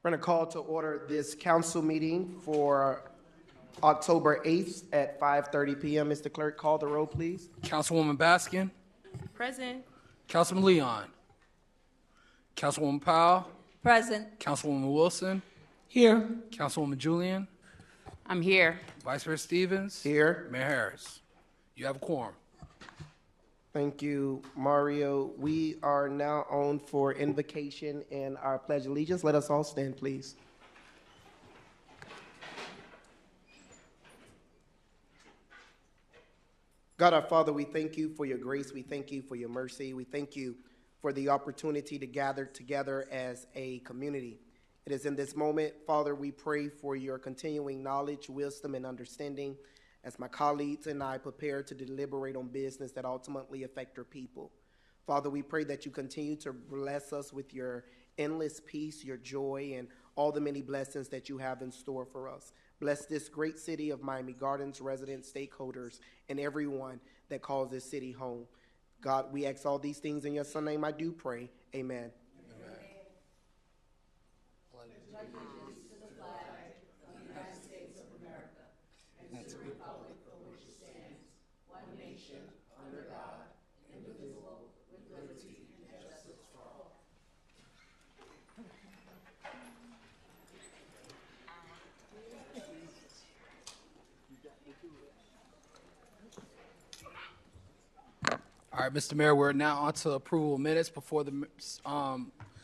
We're going to call to order this council meeting for October 8th at 5:30 p.m. Mr. Clerk, call the roll, please. Councilwoman Baskin. Present. Councilman Leon. Councilwoman Powell. Present. Councilwoman Wilson. Here. Councilwoman Julian. I'm here. Vice Mayor Stevens. Here. Mayor Harris. You have a quorum. Thank you, Mario. We are now on for invocation and our Pledge of Allegiance. Let us all stand, please. God, our Father, we thank you for your grace. We thank you for your mercy. We thank you for the opportunity to gather together as a community. It is in this moment, Father, we pray for your continuing knowledge, wisdom, and understanding as my colleagues and I prepare to deliberate on business that ultimately affect our people. Father, we pray that you continue to bless us with your endless peace, your joy, and all the many blessings that you have in store for us. Bless this great city of Miami Gardens, residents, stakeholders, and everyone that calls this city home. God, we ask all these things in your son's name I do pray. Amen. All right, Mr. Mayor, we're now on to approval of minutes. Before the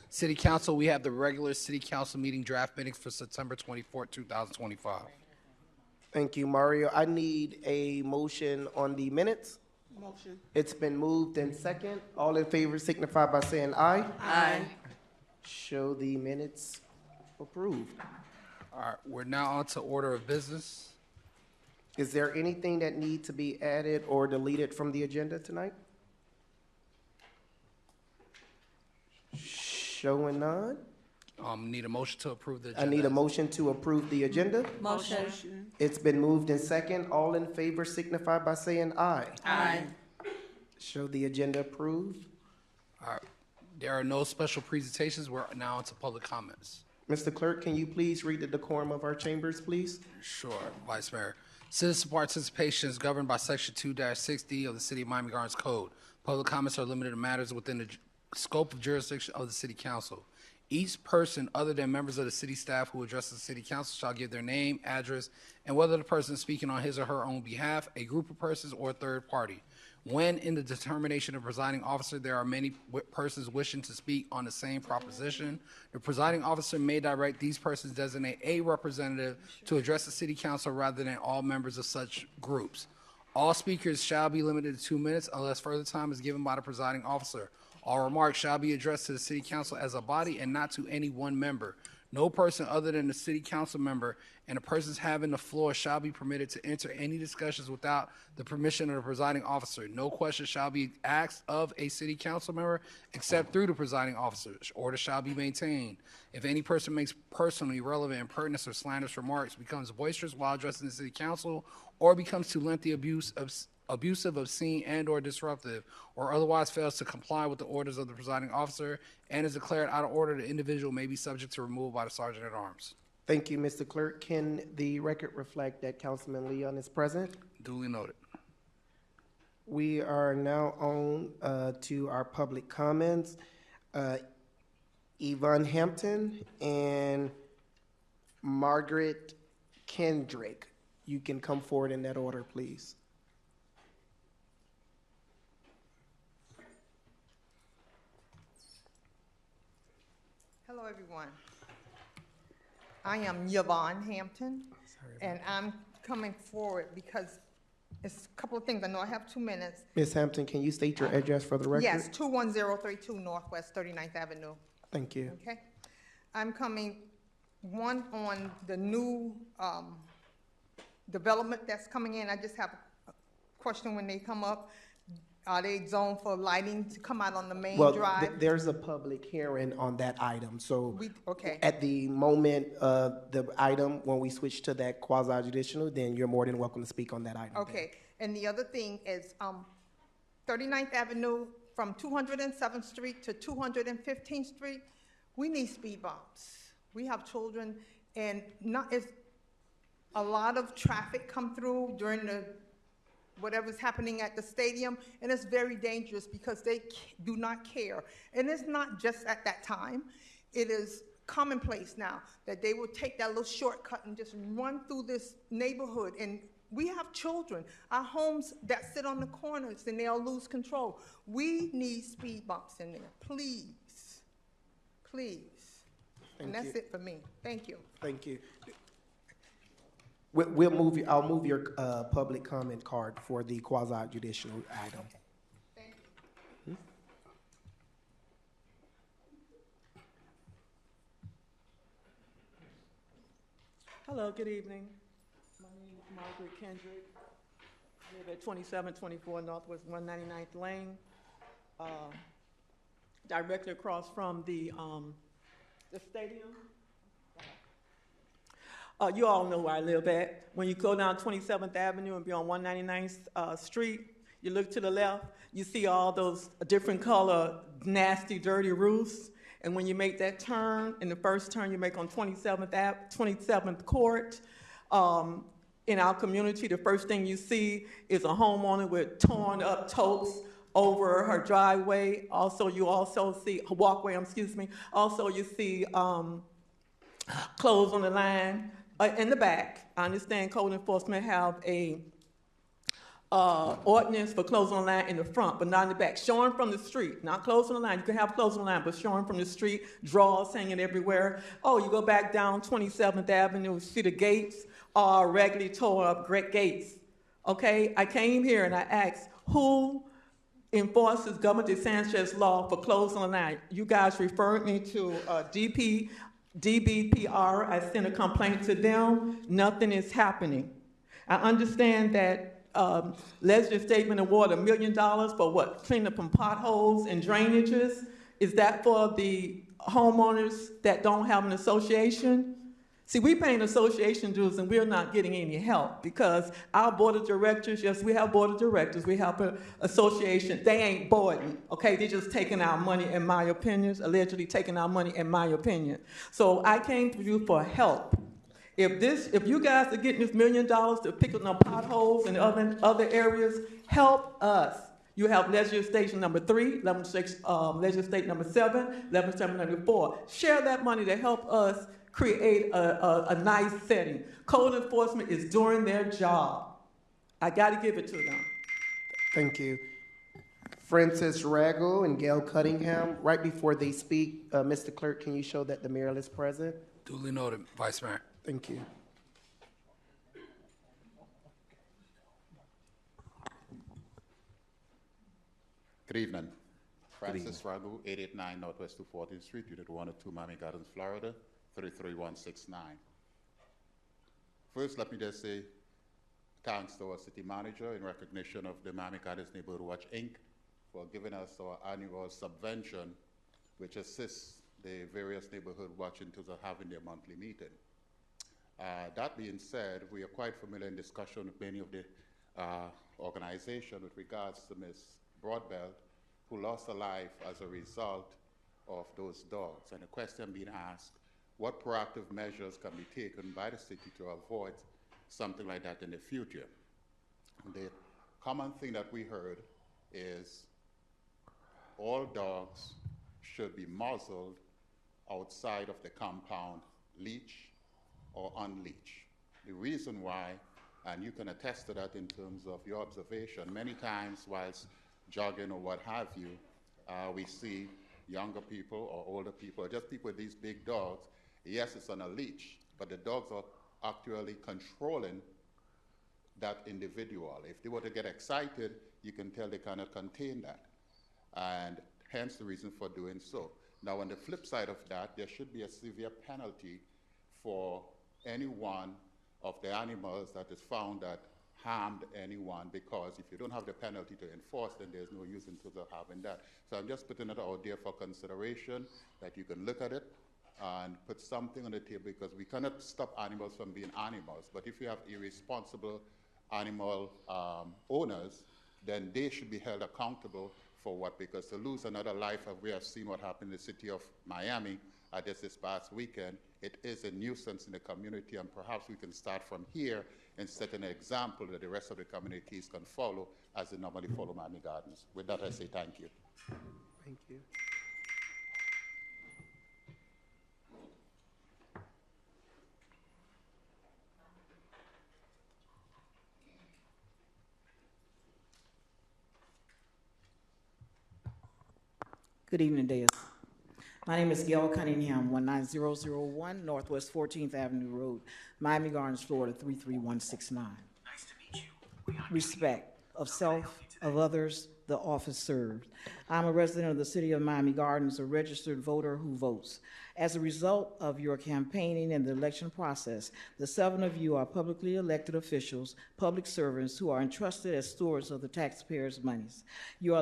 City Council, we have the regular City Council meeting draft minutes for September 24, 2025. Thank you, Mario. I need a motion on the minutes. Motion. It's been moved and second. All in favor signify by saying aye. Aye. Show the minutes approved. All right, we're now on to order of business. Is there anything that needs to be added or deleted from the agenda tonight? Showing none. Need a motion to approve the I agenda. need a motion to approve the agenda. Motion. It's been moved and second. All in favor signify by saying aye. Aye. Show the agenda approved. All right, there are no special presentations. We're now on to public comments. Mr. Clerk, can you please read the decorum of our chambers, please? Sure, Vice Mayor. Citizen participation is governed by Section 2-60 of the City of Miami Gardens Code. Public comments are limited to matters within the scope of jurisdiction of the City Council. Each person other than members of the city staff who addresses the City Council shall give their name, address, and whether the person is speaking on his or her own behalf, a group of persons, or a third party. When in the determination of presiding officer, there are many persons wishing to speak on the same proposition, the presiding officer may direct these persons designate a representative to address the City Council rather than all members of such groups. All speakers shall be limited to 2 minutes unless further time is given by the presiding officer. All remarks shall be addressed to the City Council as a body and not to any one member. No person other than the City Council member and the persons having the floor shall be permitted to enter any discussions without the permission of the presiding officer. No question shall be asked of a City Council member except through the presiding officer. Order shall be maintained. If any person makes personally relevant, impertinent, or slanderous remarks, becomes boisterous while addressing the City Council, or becomes too lengthy, abusive, obscene, and/or disruptive, or otherwise fails to comply with the orders of the presiding officer and is declared out of order, the individual may be subject to removal by the Sergeant at Arms. Thank you, Mr. Clerk. Can the record reflect that Councilman Leon is present? Duly noted. We are now on to our public comments. Yvonne Hampton and Margaret Kendrick. You can come forward in that order, please. Hello, everyone. I am Yvonne Hampton, and I'm coming forward because it's a couple of things. I know I have 2 minutes. Ms. Hampton, can you state your address for the record? Yes, 21032 Northwest 39th Avenue. Thank you. Okay. I'm coming, one, on the new development that's coming in. I just have a question when they come up. Are they zoned for lighting to come out on the main drive? Well, there's a public hearing on that item, so Okay. at the moment the item, when we switch to that quasi-judicial, then you're more than welcome to speak on that item. Okay, and the other thing is 39th Avenue from 207th Street to 215th Street, we need speed bumps. We have children, and it's a lot of traffic come through during whatever's happening at the stadium, and it's very dangerous because they do not care. And it's not just at that time. It is commonplace now that they will take that little shortcut and just run through this neighborhood. And we have children, our homes that sit on the corners, and they'll lose control. We need speed bumps in there, please, please. And that's it for me. Thank you. Thank you. I'll move your public comment card for the quasi-judicial item. Thank you. Hello, good evening. My name is Margaret Kendrick. I live at 2724 Northwest 199th Lane, directly across from the stadium. You all know where I live at. When you go down 27th Avenue and be on 199th Street, you look to the left, you see all those different color, nasty, dirty roofs. And when you make that turn, in the first turn you make on 27th Court, in our community, the first thing you see is a homeowner with torn up totes over her driveway. You also see a walkway, Also, you see clothes on the line. In the back, I understand code enforcement have a ordinance for clothes on the line in the front, but not in the back. Showing from the street, not clothes on the line. You can have clothes on the line, but showing from the street, drawers hanging everywhere. Oh, you go back down 27th Avenue, see the gates are regularly tore up, great gates. Okay, I came here and I asked, who enforces Governor DeSantis' law for clothes on the line? You guys referred me to DBPR. I sent a complaint to them. Nothing is happening. I understand that legislative statement award $1 million for what? Clean up some potholes and drainages? Is that for the homeowners that don't have an association? See, we paying association dues and we're not getting any help because our board of directors, yes, we have board of directors, we have an association, they ain't boarding, okay? They're just taking our money, in my opinion, allegedly taking our money, in my opinion. So I came to you for help. If you guys are getting this $1 million to pick up the potholes and other areas, help us. You have legislation number 3, legislation number 7, legislation number 4. Share that money to help us create a nice setting. Code enforcement is doing their job. I got to give it to them. Thank you. Francis Rago and Gail Cunningham, right before they speak, Mr. Clerk, can you show that the mayor is present? Duly noted, Vice Mayor. Thank you. Good evening. Francis Ragu, 889 Northwest 214th Street, Unit 102, Miami Gardens, Florida, 33169. First, let me just say thanks to our city manager in recognition of the Miami Gardens Neighborhood Watch, Inc. for giving us our annual subvention, which assists the various neighborhood watch into having their monthly meeting. That being said, we are quite familiar in discussion with many of the organizations with regards to Ms. Broadbelt, who lost her life as a result of those dogs. And the question being asked, what proactive measures can be taken by the city to avoid something like that in the future? The common thing that we heard is all dogs should be muzzled outside of the compound, leash or unleash. The reason why, and you can attest to that in terms of your observation, many times whilst jogging or what have you, we see younger people or older people, or just people with these big dogs. Yes, it's on a leash, but the dogs are actually controlling that individual. If they were to get excited, you can tell they cannot contain that, and hence the reason for doing so. Now, on the flip side of that, there should be a severe penalty for any one of the animals that is found that harmed anyone, because if you don't have the penalty to enforce, then there's no use in terms of having that. So I'm just putting it out there for consideration, that you can look at it and put something on the table, because we cannot stop animals from being animals. But if you have irresponsible animal owners, then they should be held accountable for what, because to lose another life, as we have seen what happened in the city of Miami this past weekend, it is a nuisance in the community, and perhaps we can start from here and set an example that the rest of the communities can follow as they normally follow Miami Gardens. With that, I say thank you. Thank you. Good evening, Deus. My name is Gail Cunningham, 19001 Northwest 14th Avenue Road, Miami Gardens, Florida, 33169. Nice to meet you. Respect of self, of others, the office served. I'm a resident of the city of Miami Gardens, a registered voter who votes. As a result of your campaigning and the election process, the 7 of you are publicly elected officials, public servants who are entrusted as stewards of the taxpayers' monies. You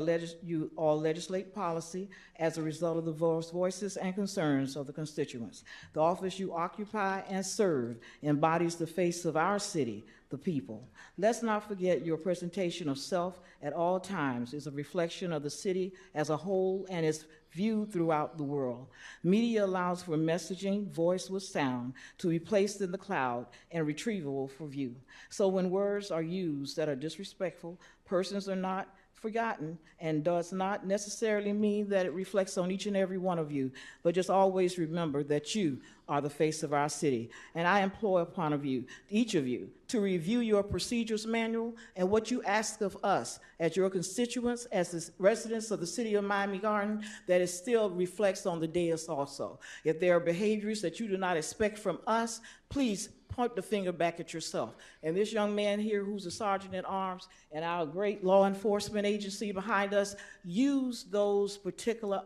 all legislate policy as a result of the voices and concerns of the constituents. The office you occupy and serve embodies the face of our city, the people. Let's not forget your presentation of self at all times is a reflection of the city as a whole and is viewed throughout the world. Media allows for messaging, voice with sound, to be placed in the cloud and retrievable for view. So when words are used that are disrespectful, persons are not forgotten, and does not necessarily mean that it reflects on each and every one of you, but just always remember that you are the face of our city. And I implore upon of you, each of you, to review your procedures manual and what you ask of us as your constituents, as the residents of the city of Miami Gardens, that it still reflects on the dais also. If there are behaviors that you do not expect from us, please point the finger back at yourself. And this young man here, who's a sergeant at arms, and our great law enforcement agency behind us, use those particular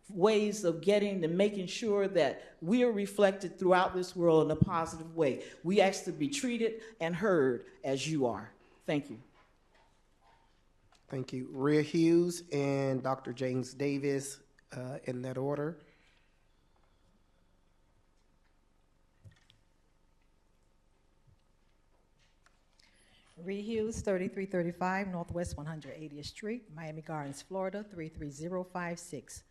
ways of getting and making sure that we are reflected throughout this world in a positive way. We ask to be treated and heard as you are. Thank you. Thank you. Rhea Hughes and Dr. James Davis, in that order. Rhea Hughes, 3335 Northwest 180th Street, Miami Gardens, Florida, 33056.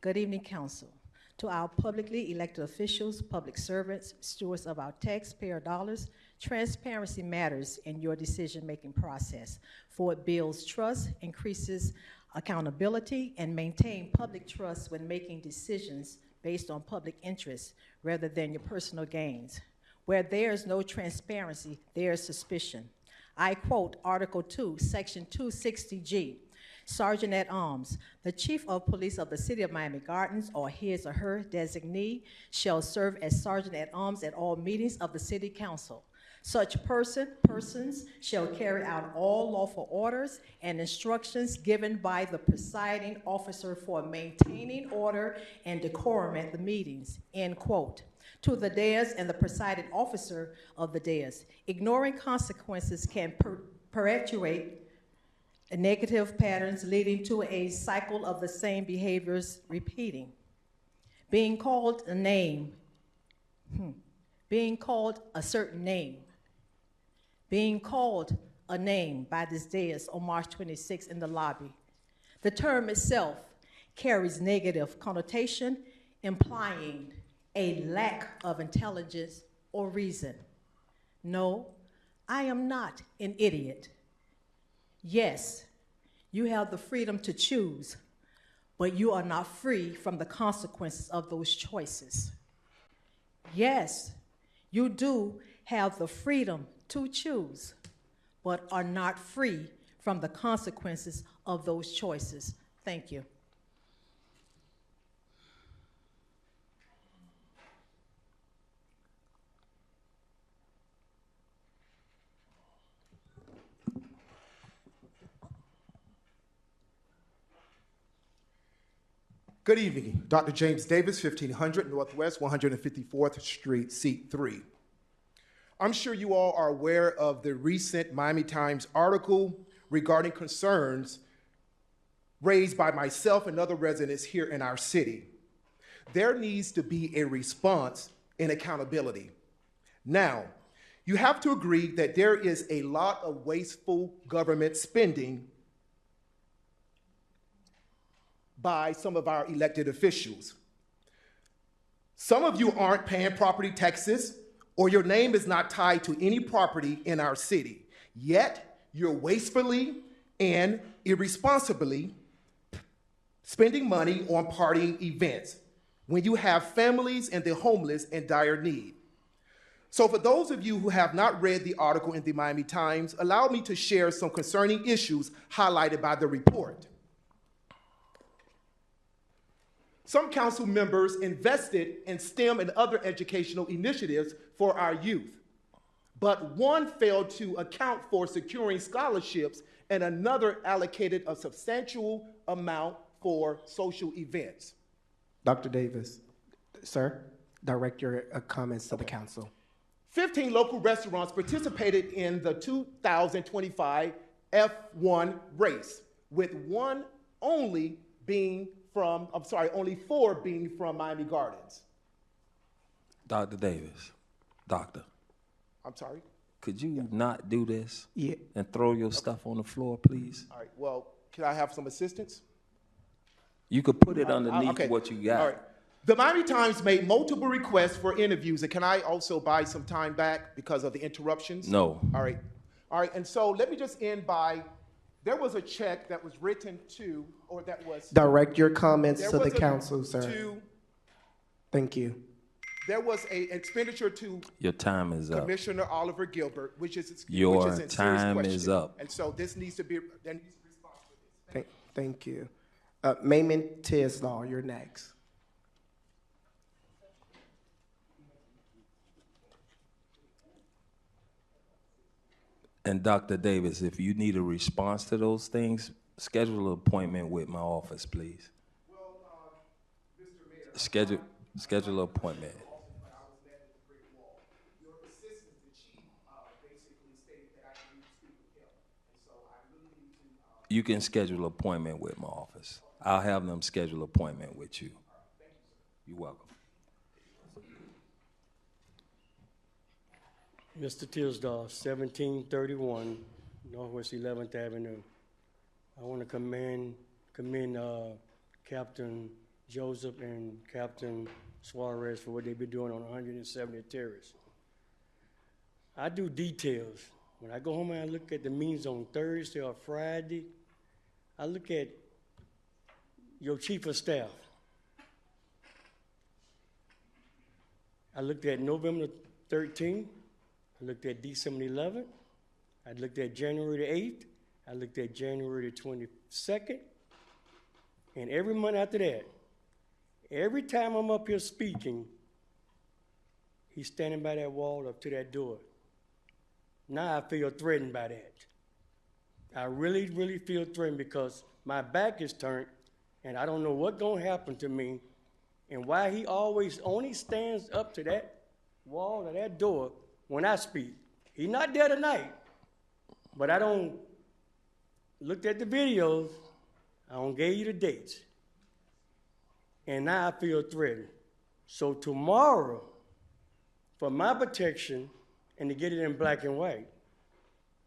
Good evening, Council. To our publicly elected officials, public servants, stewards of our taxpayer dollars, transparency matters in your decision-making process, for it builds trust, increases accountability, and maintains public trust when making decisions based on public interest rather than your personal gains. Where there is no transparency, there is suspicion. I quote Article 2, Section 260G. Sergeant at Arms, the Chief of Police of the City of Miami Gardens or his or her designee shall serve as Sergeant at Arms at all meetings of the City Council. Such persons shall carry out all lawful orders and instructions given by the presiding officer for maintaining order and decorum at the meetings, end quote. To the dais and the presiding officer of the dais, ignoring consequences can perpetuate negative patterns leading to a cycle of the same behaviors repeating. Being called a name, being called a certain name, being called a name by this dais on March 26 in the lobby. The term itself carries negative connotation, implying a lack of intelligence or reason. No, I am not an idiot. Yes, you have the freedom to choose, but you are not free from the consequences of those choices. Yes, you do have the freedom to choose, but are not free from the consequences of those choices. Thank you. Good evening. Dr. James Davis, 1500 Northwest 154th Street, Seat 3. I'm sure you all are aware of the recent Miami Times article regarding concerns raised by myself and other residents here in our city. There needs to be a response and accountability. Now, you have to agree that there is a lot of wasteful government spending by some of our elected officials. Some of you aren't paying property taxes, or your name is not tied to any property in our city. Yet, you're wastefully and irresponsibly spending money on partying events when you have families and the homeless in dire need. So for those of you who have not read the article in the Miami Times, allow me to share some concerning issues highlighted by the report. Some council members invested in STEM and other educational initiatives for our youth, but one failed to account for securing scholarships and another allocated a substantial amount for social events. Dr. Davis, sir, direct your comments to the council. 15 local restaurants participated in the 2025 F1 race, with only four being from Miami Gardens. Dr. Davis, doctor, I'm sorry? could you not do this Yeah. and throw your stuff on the floor, please? All right, well, can I have some assistance? You could put it underneath Okay. what you got. All right. The Miami Times made multiple requests for interviews, and can I also buy some time back because of the interruptions? No. All right. All right, and so let me just end by, there was a check that was written to, or that was... Direct your comments there to the was a- council, sir. Thank you. There was an expenditure to Your time is up. Commissioner Oliver Gilbert, which is Your in serious time question. is up. And so this needs to be, there needs to be response to this. Thank you. Mayman Tisdall, you're next. And Dr. Davis, if you need a response to those things, schedule an appointment with my office, please. Schedule an appointment. You can schedule an appointment with my office. I'll have them schedule an appointment with you. You're welcome. Mr. Tisdall, 1731 Northwest 11th Avenue. I want to commend Captain Joseph and Captain Suarez for what they've been doing on 170th Terrace. I do details. When I go home and I look at the meetings on Thursday or Friday, I look at your chief of staff. I looked at November 13th. I looked at December 11th. I looked at January the 8th. I looked at January the 22nd. And every month after that, every time I'm up here speaking, he's standing by that wall up to that door. Now I feel threatened by that. I really, really feel threatened because my back is turned and I don't know what's going to happen to me and why he always only stands up to that wall or that door when I speak. He's not there tonight, but I don't looked at the videos. I don't gave you the dates. And now I feel threatened. So tomorrow, for my protection and to get it in black and white,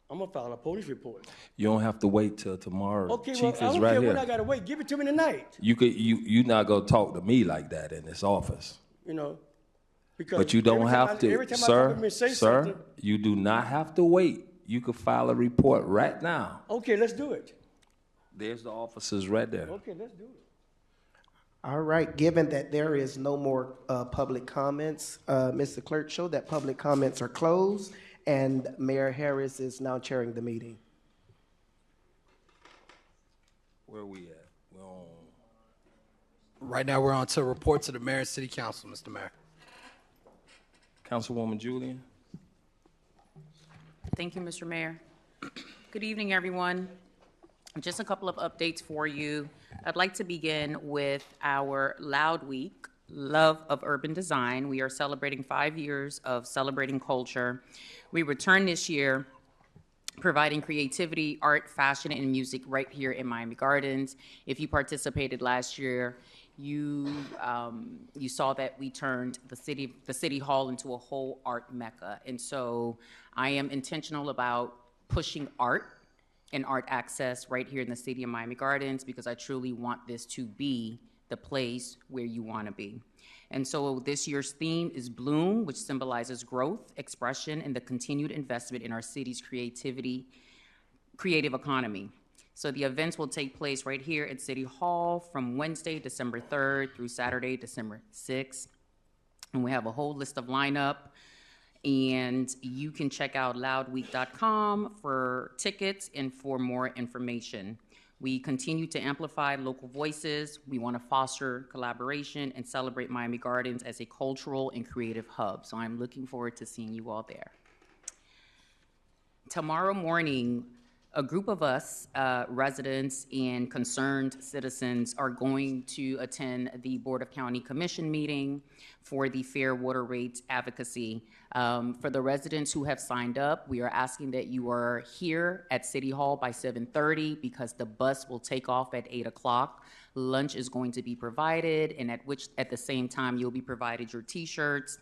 I'm gonna file a police report. You don't have to wait till tomorrow. Okay, Chief well, I is don't right care here. when I gotta wait. Give it to me tonight. You're not gonna talk to me like that in this office. You know, because But you don't every time have I- to, every time I talk to me, say sir, something. you do not have to wait. You could file a report right now. Okay, let's do it. There's the officers right there. Okay, let's do it. All right, given that there is no more public comments, Mr. Clerk, show that public comments are closed, and Mayor Harris is now chairing the meeting. Where we at? We're on. Right now, we're on to reports of the mayor and city council, Mr. Mayor. Councilwoman Julian? Thank you, Mr. Mayor. Good evening, everyone. Just a couple of updates for you. I'd like to begin with our Loud Week, Love of Urban Design. We are celebrating 5 years of celebrating culture. We return this year providing creativity, art, fashion, and music right here in Miami Gardens. If you participated last year, you saw that we turned the city hall into a whole art mecca. And so I am intentional about pushing art and art access right here in the city of Miami Gardens, because I truly want this to be the place where you want to be. And so this year's theme is Bloom, which symbolizes growth, expression, and the continued investment in our city's creative economy. So the events will take place right here at City Hall from Wednesday, December 3rd through Saturday, December 6th. And we have a whole list of lineup. And you can check out loudweek.com for tickets and for more information. We continue to amplify local voices. We want to foster collaboration and celebrate Miami Gardens as a cultural and creative hub. So I'm looking forward to seeing you all there. Tomorrow morning, a group of us, residents and concerned citizens, are going to attend the Board of County Commission meeting for the Fair Water Rates Advocacy. For the residents who have signed up, we are asking that you are here at City Hall by 7:30 because the bus will take off at 8 o'clock. Lunch is going to be provided, and at the same time, you'll be provided your T-shirts.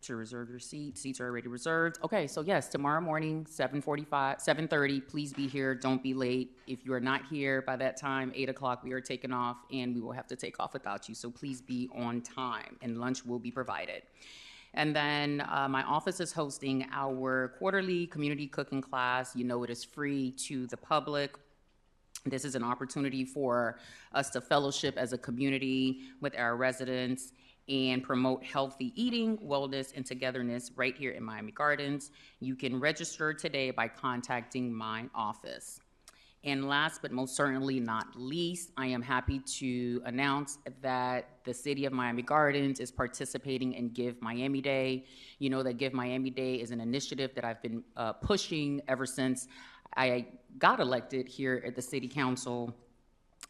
To reserve your seat. Seats are already reserved. Okay, so yes, tomorrow morning, 7:30, please be here. Don't be late. If you are not here by that time, 8 o'clock, we are taking off, and we will have to take off without you. So please be on time, and lunch will be provided. And then my office is hosting our quarterly community cooking class. You know, it is free to the public. This is an opportunity for us to fellowship as a community with our residents and promote healthy eating, wellness, and togetherness right here in Miami Gardens. You can register today by contacting my office. And last but most certainly not least, I am happy to announce that the City of Miami Gardens is participating in Give Miami Day. You know that Give Miami Day is an initiative that I've been pushing ever since I got elected here at the City Council.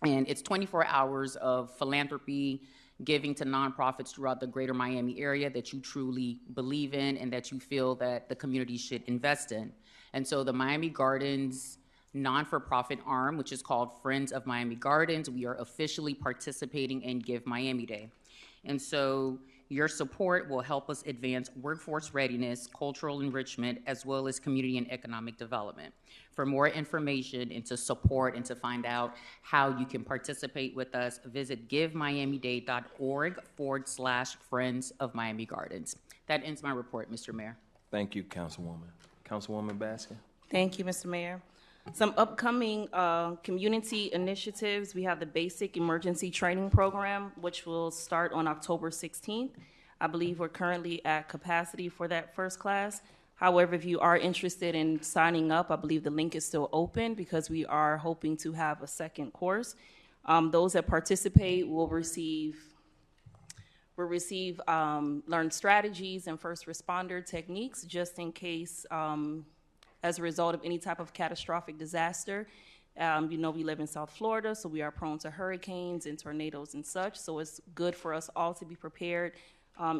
And it's 24 hours of philanthropy, giving to nonprofits throughout the greater Miami area that you truly believe in and that you feel that the community should invest in. And so the Miami Gardens non-for-profit arm, which is called Friends of Miami Gardens, we are officially participating in Give Miami Day. And so your support will help us advance workforce readiness, cultural enrichment, as well as community and economic development. For more information and to support and to find out how you can participate with us, visit givemiamiday.org/Friends of Miami Gardens. That ends my report, Mr. Mayor. Thank you, Councilwoman. Councilwoman Baskin? Thank you, Mr. Mayor. Some upcoming community initiatives. We have the Basic Emergency Training Program, which will start on October 16th. I believe we're currently at capacity for that first class. However, if you are interested in signing up, I believe the link is still open because we are hoping to have a second course. Those that participate will receive learn strategies and first responder techniques just in case as a result of any type of catastrophic disaster. You know, we live in South Florida, so we are prone to hurricanes and tornadoes and such. So it's good for us all to be prepared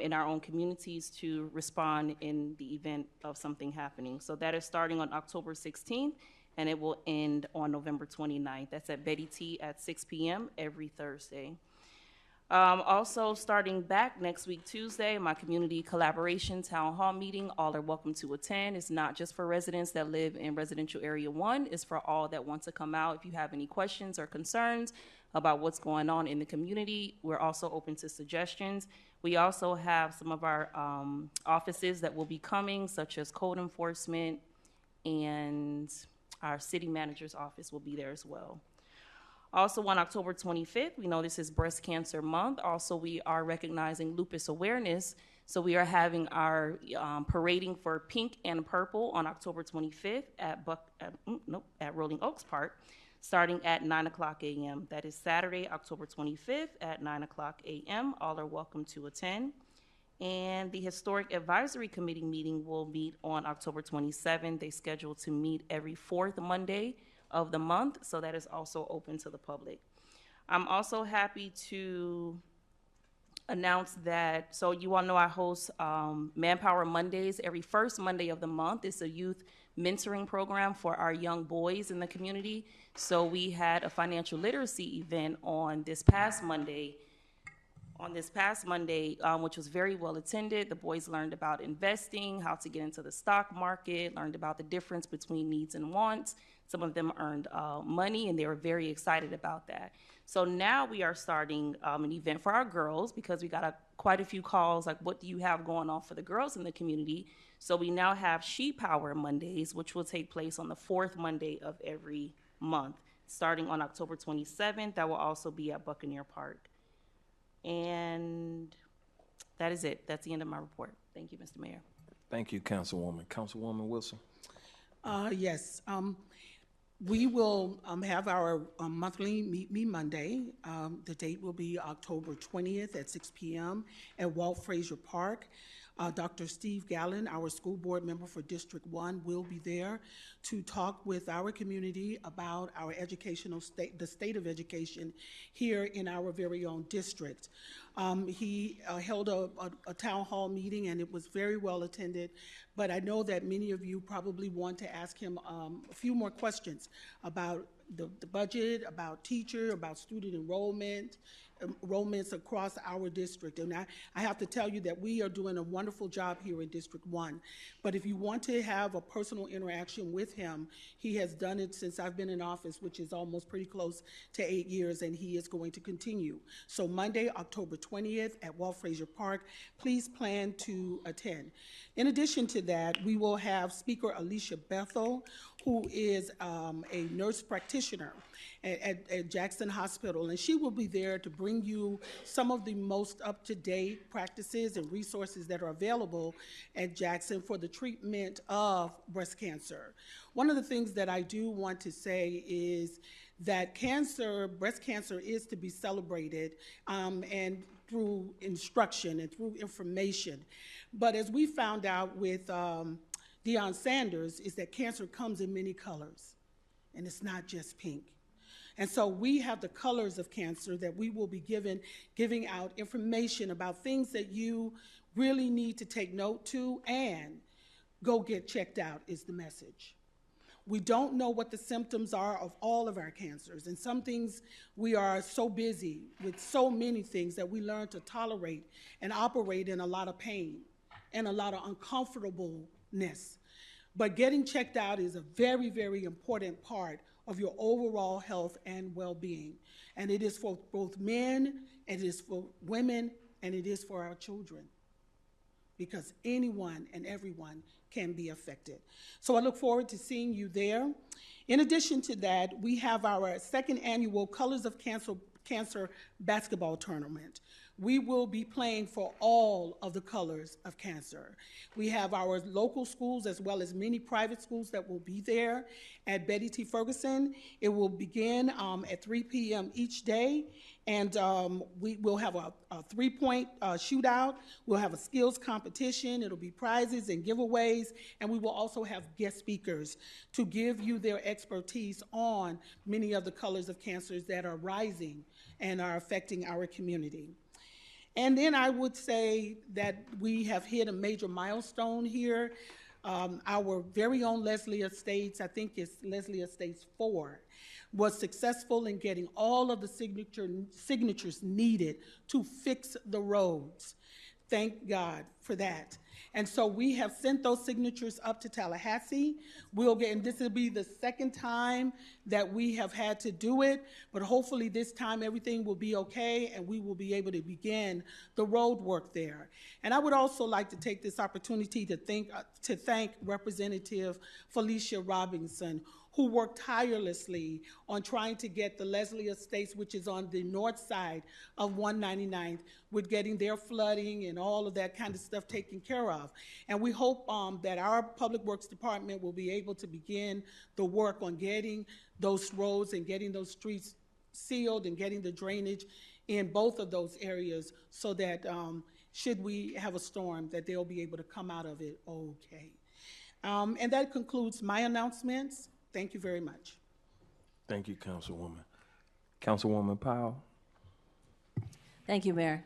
in our own communities to respond in the event of something happening. So that is starting on October 16th, and it will end on November 29th. That's at Betty T at 6 p.m. every Thursday. Also, starting back next week, Tuesday, my community collaboration town hall meeting. All are welcome to attend. It's not just for residents that live in residential area 1. It's for all that want to come out. If you have any questions or concerns about what's going on in the community, we're also open to suggestions. We also have some of our offices that will be coming, such as code enforcement, and our city manager's office will be there as well. Also on October 25th, we know this is Breast Cancer Month. Also, we are recognizing lupus awareness. So we are having our parading for pink and purple on October 25th at Rolling Oaks Park, starting at 9 o'clock a.m. That is Saturday, October 25th at 9 o'clock a.m. All are welcome to attend. And the Historic Advisory Committee meeting will meet on October 27th. They schedule to meet every 4th Monday of the month, so that is also open to the public. I'm also happy to announce that, so you all know I host Manpower Mondays every first Monday of the month. It's a youth mentoring program for our young boys in the community. So we had a financial literacy event on this past Monday on this past Monday, which was very well attended. The boys learned about investing, how to get into the stock market, learned about the difference between needs and wants. Some of them earned money, and they were very excited about that. So now we are starting an event for our girls because we got quite a few calls, like, what do you have going on for the girls in the community? So we now have She Power Mondays, which will take place on the 4th Monday of every month, starting on October 27th. That will also be at Buccaneer Park. And that is it. That's the end of my report. Thank you, Mr. Mayor. Thank you, Councilwoman. Councilwoman Wilson. Yes. We will have our monthly Meet Me Monday. The date will be October 20th at 6 p.m. at Walt Frazier Park. Dr. Steve Gallen, our school board member for District 1, will be there to talk with our community about our educational state, the state of education here in our very own district. He held a town hall meeting, and it was very well attended, but I know that many of you probably want to ask him a few more questions about the budget, about teacher, about student enrollments across our district. And I have to tell you that we are doing a wonderful job here in District 1. But if you want to have a personal interaction with him, he has done it since I've been in office, which is almost pretty close to 8 years, and he is going to continue. So Monday, October 20th at Walt Frazier Park, please plan to attend. In addition to that, we will have Speaker Alicia Bethel, who is a nurse practitioner at Jackson Hospital, and she will be there to bring you some of the most up-to-date practices and resources that are available at Jackson for the treatment of breast cancer. One of the things that I do want to say is that breast cancer is to be celebrated and through instruction and through information. But as we found out with Deion Sanders, is that cancer comes in many colors, and it's not just pink. And so we have the colors of cancer that we will be giving out information about things that you really need to take note to and go get checked out is the message. We don't know what the symptoms are of all of our cancers, and some things we are so busy with so many things that we learn to tolerate and operate in a lot of pain and a lot of uncomfortableness. But getting checked out is a very, very important part of your overall health and well-being. And it is for both men, it is for women, and it is for our children. Because anyone and everyone can be affected. So I look forward to seeing you there. In addition to that, we have our second annual Colors of Cancer basketball tournament. We will be playing for all of the colors of cancer. We have our local schools as well as many private schools that will be there at Betty T. Ferguson. It will begin at 3 p.m. each day, and we will have a three-point shootout. We'll have a skills competition. It'll be prizes and giveaways, and we will also have guest speakers to give you their expertise on many of the colors of cancers that are rising and are affecting our community. And then I would say that we have hit a major milestone here. Our very own Leslie Estates, I think it's Leslie Estates 4, was successful in getting all of the signatures needed to fix the roads. Thank God for that. And so we have sent those signatures up to Tallahassee. And this will be the second time that we have had to do it, but hopefully this time everything will be okay and we will be able to begin the road work there. And I would also like to take this opportunity to thank Representative Felicia Robinson, who worked tirelessly on trying to get the Leslie Estates, which is on the north side of 199th, with getting their flooding and all of that kind of stuff taken care of. And we hope that our Public Works Department will be able to begin the work on getting those roads and getting those streets sealed and getting the drainage in both of those areas so that should we have a storm, that they'll be able to come out of it okay. And that concludes my announcements. Thank you very much. Thank you, Councilwoman. Councilwoman Powell. Thank you, Mayor.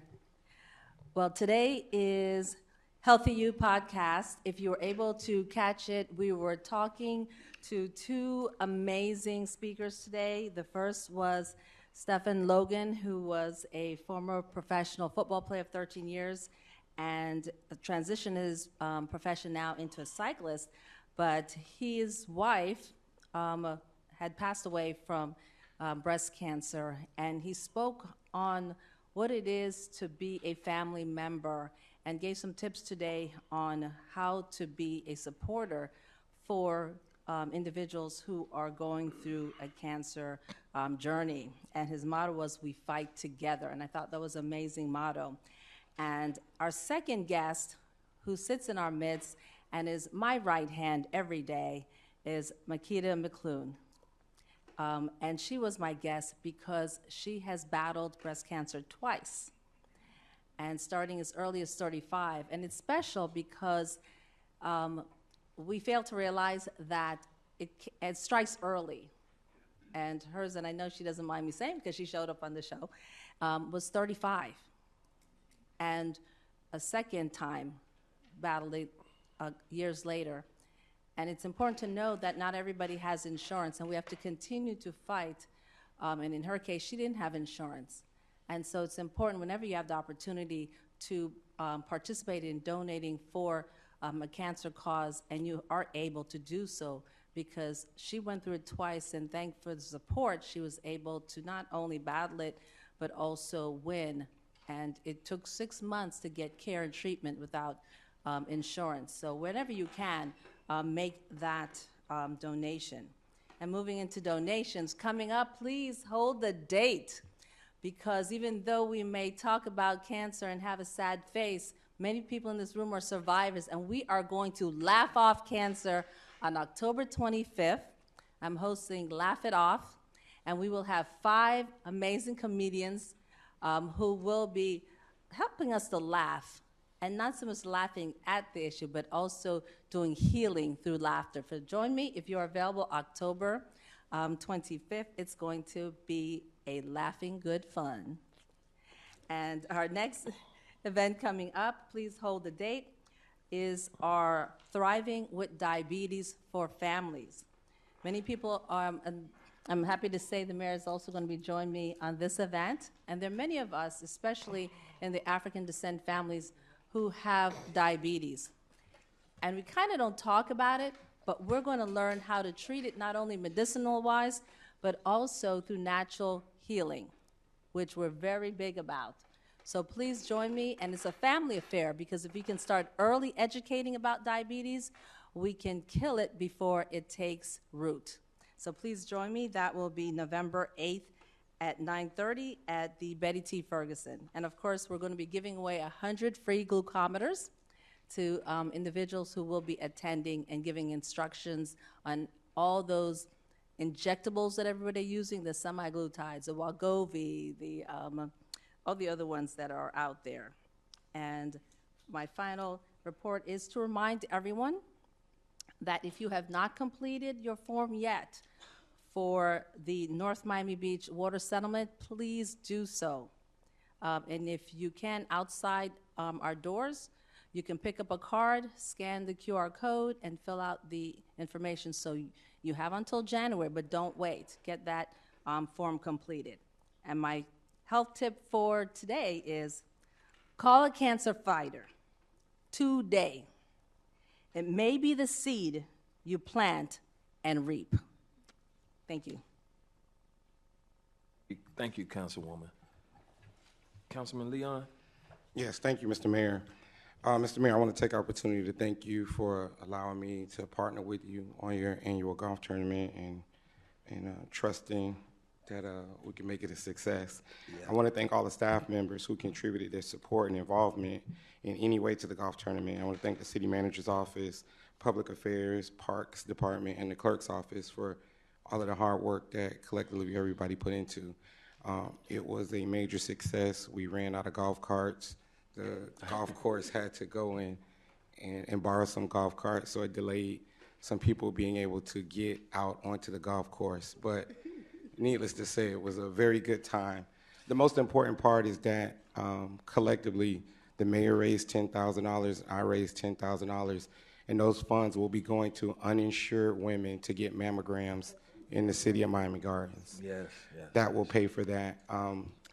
Well, today is Healthy You podcast. If you were able to catch it, we were talking to two amazing speakers today. The first was Stephen Logan, who was a former professional football player of 13 years and transitioned his profession now into a cyclist, but his wife had passed away from breast cancer, and he spoke on what it is to be a family member and gave some tips today on how to be a supporter for individuals who are going through a cancer journey. And his motto was, "We fight together." And I thought that was an amazing motto. And our second guest, who sits in our midst and is my right hand every day, is Makita McClune. And she was my guest because she has battled breast cancer twice, and starting as early as 35. And it's special because we fail to realize that it strikes early. And hers, and I know she doesn't mind me saying because she showed up on the show, was 35. And a second time battled it years later. And it's important to know that not everybody has insurance, and we have to continue to fight. And in her case, she didn't have insurance. And so it's important whenever you have the opportunity to participate in donating for a cancer cause, and you are able to do so, because she went through it twice, and thanks for the support, she was able to not only battle it, but also win. And it took 6 months to get care and treatment without insurance. So whenever you can, make that donation. And moving into donations, coming up, please hold the date, because even though we may talk about cancer and have a sad face, many people in this room are survivors, and we are going to laugh off cancer on October 25th. I'm hosting Laugh It Off, and we will have 5 amazing comedians who will be helping us to laugh, and not so much laughing at the issue, but also doing healing through laughter. So join me if you're available October 25th. It's going to be a laughing good fun. And our next event coming up, please hold the date, is our Thriving with Diabetes for Families. Many people I'm happy to say the mayor is also going to be joining me on this event. And there are many of us, especially in the African descent families, who have diabetes. And we kind of don't talk about it, but we're going to learn how to treat it not only medicinal-wise, but also through natural healing, which we're very big about. So please join me, and it's a family affair, because if we can start early educating about diabetes, we can kill it before it takes root. So please join me. That will be November 8th at 9:30 at the Betty T. Ferguson. And of course, we're going to be giving away 100 free glucometers to individuals who will be attending and giving instructions on all those injectables that everybody using, the semaglutides, the Wegovy, all the other ones that are out there. And my final report is to remind everyone that if you have not completed your form yet for the North Miami Beach water settlement, please do so. And if you can, outside our doors, you can pick up a card, scan the QR code, and fill out the information. So you have until January, but don't wait. Get that form completed. And my health tip for today is call a cancer fighter today. It may be the seed you plant and reap. Thank you. Thank you, Councilwoman. Councilman Leon? Yes, thank you, Mr. Mayor. Mr. Mayor, I want to take the opportunity to thank you for allowing me to partner with you on your annual golf tournament and trusting that we can make it a success. Yeah. I want to thank all the staff members who contributed their support and involvement in any way to the golf tournament. I want to thank the city manager's office, public affairs, parks department, and the clerk's office for all of the hard work that collectively everybody put into. It was a major success. We ran out of golf carts. The golf course had to go in and borrow some golf carts, so it delayed some people being able to get out onto the golf course. But needless to say, it was a very good time. The most important part is that collectively, the mayor raised $10,000, I raised $10,000, and those funds will be going to uninsured women to get mammograms in the city of Miami Gardens. Yes, yes. That will pay for that.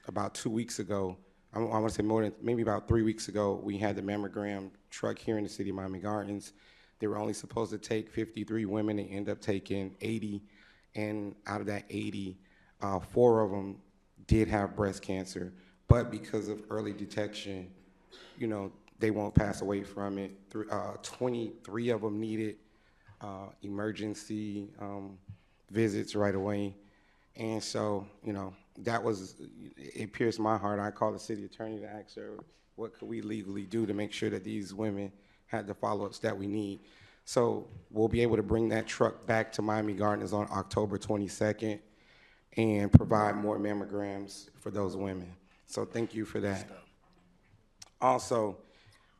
About 2 weeks ago, I want to say more than, maybe about 3 weeks ago, we had the mammogram truck here in the city of Miami Gardens. They were only supposed to take 53 women. They ended up taking 80, and out of that 80, 4 of them did have breast cancer, but because of early detection, you know, they won't pass away from it. 23 of them needed emergency visits right away. And so, you know, it pierced my heart. I called the city attorney to ask her, what could we legally do to make sure that these women had the follow-ups that we need? So we'll be able to bring that truck back to Miami Gardens on October 22nd and provide more mammograms for those women. So thank you for that. Also,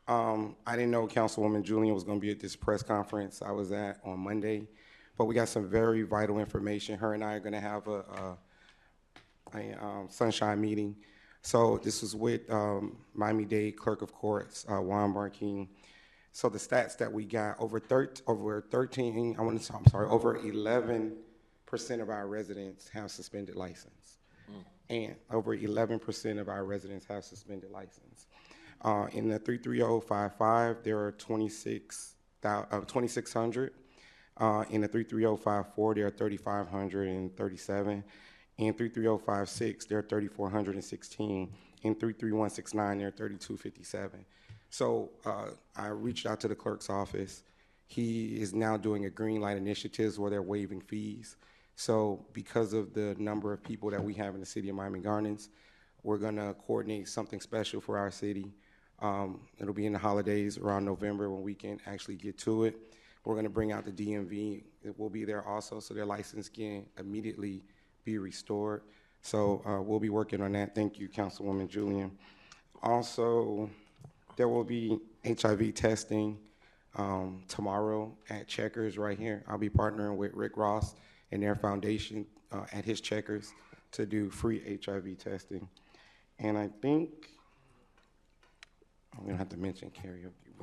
I didn't know Councilwoman Julian was going to be at this press conference I was at on Monday, but we got some very vital information. Her and I are going to have a sunshine meeting. So this was with Miami-Dade Clerk of Courts, Juan Barkin. So the stats that we got, over 11% of our residents have suspended license. And over 11% of our residents have suspended license. In the 33055, there are 2,600. In the 33054, there are 3,537. In 33056, there are 3,416. In 33169, there are 3,257. So I reached out to the clerk's office. He is now doing a green light initiatives where they're waiving fees. So because of the number of people that we have in the city of Miami Gardens, we're gonna coordinate something special for our city. It'll be in the holidays around November when we can actually get to it. We're gonna bring out the DMV. It will be there also, so their license can immediately be restored. So we'll be working on that. Thank you, Councilwoman Julian. Also, there will be HIV testing tomorrow at Checkers right here. I'll be partnering with Rick Ross and their foundation at his Checkers to do free HIV testing. And I think, I'm gonna have to mention karaoke,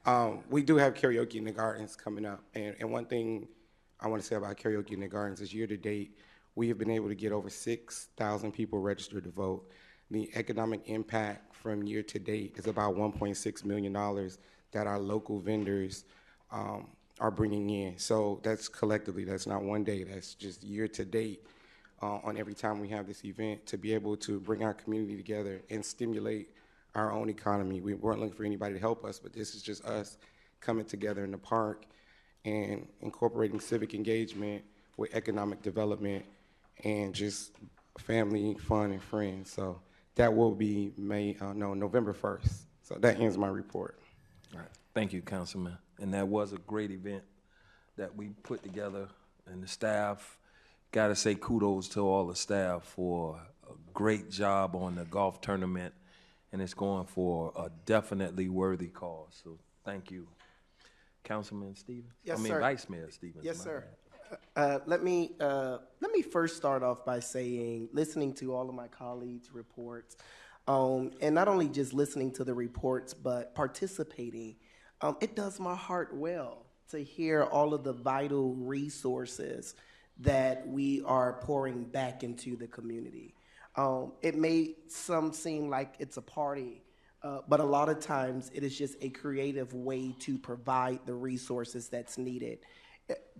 but we do have karaoke in the gardens coming up. And one thing I wanna say about karaoke in the gardens is year to date, we have been able to get over 6,000 people registered to vote. The economic impact from year to date is about $1.6 million that our local vendors are bringing in. So that's collectively, that's not one day, that's just year to date on every time we have this event to be able to bring our community together and stimulate our own economy. We weren't looking for anybody to help us, but this is just us coming together in the park and incorporating civic engagement with economic development and just family, fun, and friends. So that will be November 1st. So that ends my report. All right. Thank you, Councilman. And that was a great event that we put together, and the staff, got to say kudos to all the staff for a great job on the golf tournament, and it's going for a definitely worthy cause. So thank you. Councilman Stevens? Yes, sir. Vice Mayor Stevens. Yes, sir. Let me first start off by saying, listening to all of my colleagues' reports, and not only just listening to the reports, but participating, it does my heart well to hear all of the vital resources that we are pouring back into the community. It may seem like it's a party, but a lot of times it is just a creative way to provide the resources that's needed.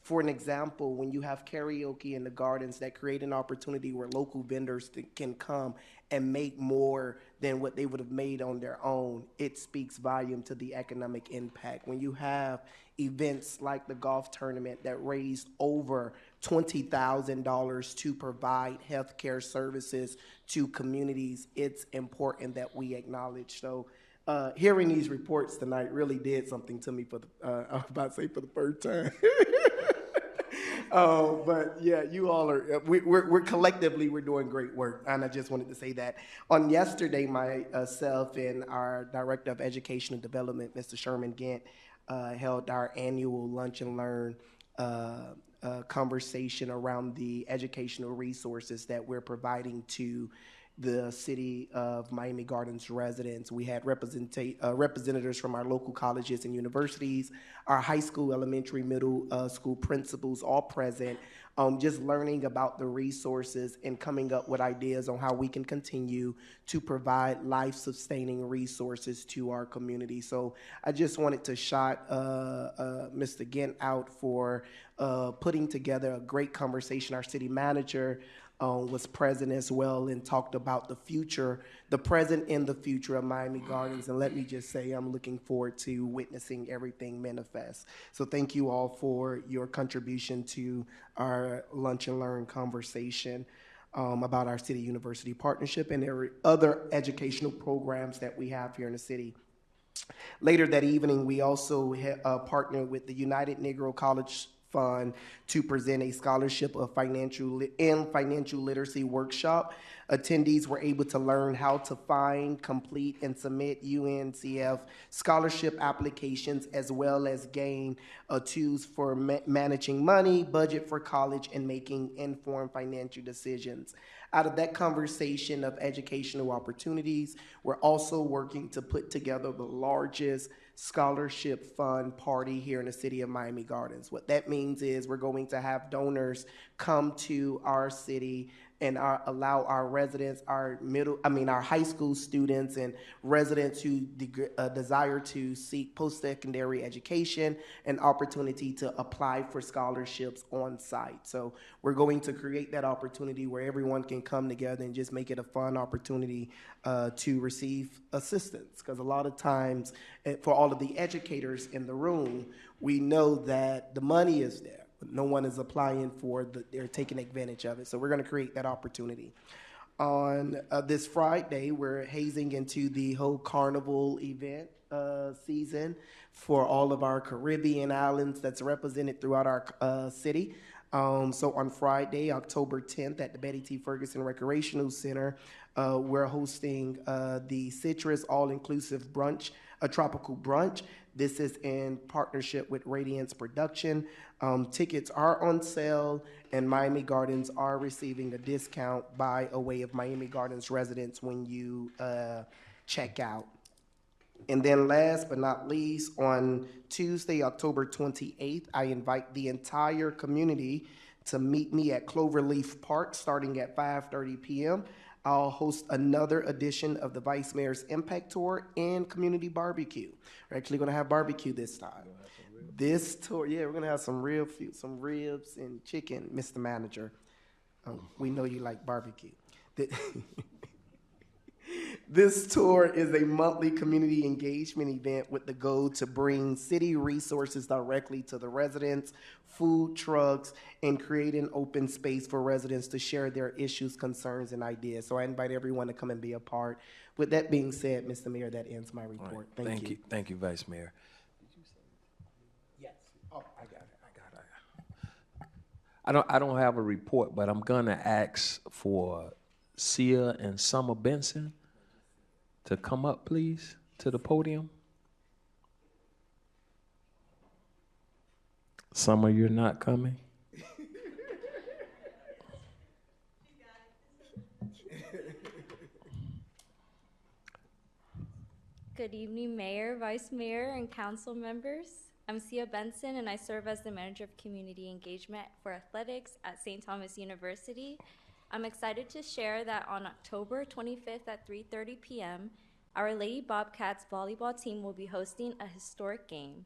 For an example, when you have karaoke in the gardens, that create an opportunity where local vendors can come and make more than what they would have made on their own, it speaks volume to the economic impact. When you have events like the golf tournament that raised over $20,000 to provide healthcare services to communities, it's important that we acknowledge. So hearing these reports tonight really did something to me for the, I was about to say for the first time. But yeah, you all are, we're collectively, we're doing great work. And I just wanted to say that. On yesterday, myself and our Director of Education and Development, Mr. Sherman Gant, held our annual Lunch and Learn conversation around the educational resources that we're providing to the city of Miami Gardens residents. We had representatives from our local colleges and universities, our high school, elementary, middle school principals, all present, just learning about the resources and coming up with ideas on how we can continue to provide life-sustaining resources to our community. So I just wanted to shout Mr. Gint out for putting together a great conversation. Our city manager was present as well and talked about the future, the present and the future of Miami Gardens. And let me just say, I'm looking forward to witnessing everything manifest. So thank you all for your contribution to our Lunch and Learn conversation about our city-university partnership and other educational programs that we have here in the city. Later that evening, we also partnered with the United Negro College Fund to present a scholarship of financial literacy workshop. Attendees were able to learn how to find, complete, and submit UNCF scholarship applications, as well as gain tools for managing money, budget for college, and making informed financial decisions. Out of that conversation of educational opportunities, we're also working to put together the largest scholarship fund party here in the city of Miami Gardens. What that means is we're going to have donors come to our city and allow our residents, our high school students and residents who desire to seek post-secondary education an opportunity to apply for scholarships on site. So we're going to create that opportunity where everyone can come together and just make it a fun opportunity to receive assistance. Because a lot of times, for all of the educators in the room, we know that the money is there. No one is applying for they're taking advantage of it. So we're going to create that opportunity. On this Friday, we're hazing into the whole carnival event season for all of our Caribbean islands that's represented throughout our city. So on Friday, October 10th at the Betty T. Ferguson Recreational Center, we're hosting the Citrus All-Inclusive Brunch, a tropical brunch. This is in partnership with Radiance Production. Tickets are on sale, and Miami Gardens are receiving a discount by a way of Miami Gardens residents when you check out. And then last but not least, on Tuesday, October 28th, I invite the entire community to meet me at Cloverleaf Park starting at 5:30 p.m. I'll host another edition of the Vice Mayor's Impact Tour and Community Barbecue. We're actually going to have barbecue this time. This tour, yeah, we're going to have some ribs and chicken, Mr. Manager. We know you like barbecue. This tour is a monthly community engagement event with the goal to bring city resources directly to the residents, food trucks, and create an open space for residents to share their issues, concerns, and ideas. So I invite everyone to come and be a part. With that being said, Mr. Mayor, that ends my report. Right. Thank you. Thank you, Vice Mayor. Yes. Oh, I got it. I don't have a report, but I'm gonna ask for Sia and Summer Benson to come up, please, to the podium. Summer, you're not coming? Good evening, Mayor, Vice Mayor, and council members. I'm Sia Benson, and I serve as the Manager of Community Engagement for Athletics at St. Thomas University. I'm excited to share that on October 25th at 3:30 p.m., our Lady Bobcats volleyball team will be hosting a historic game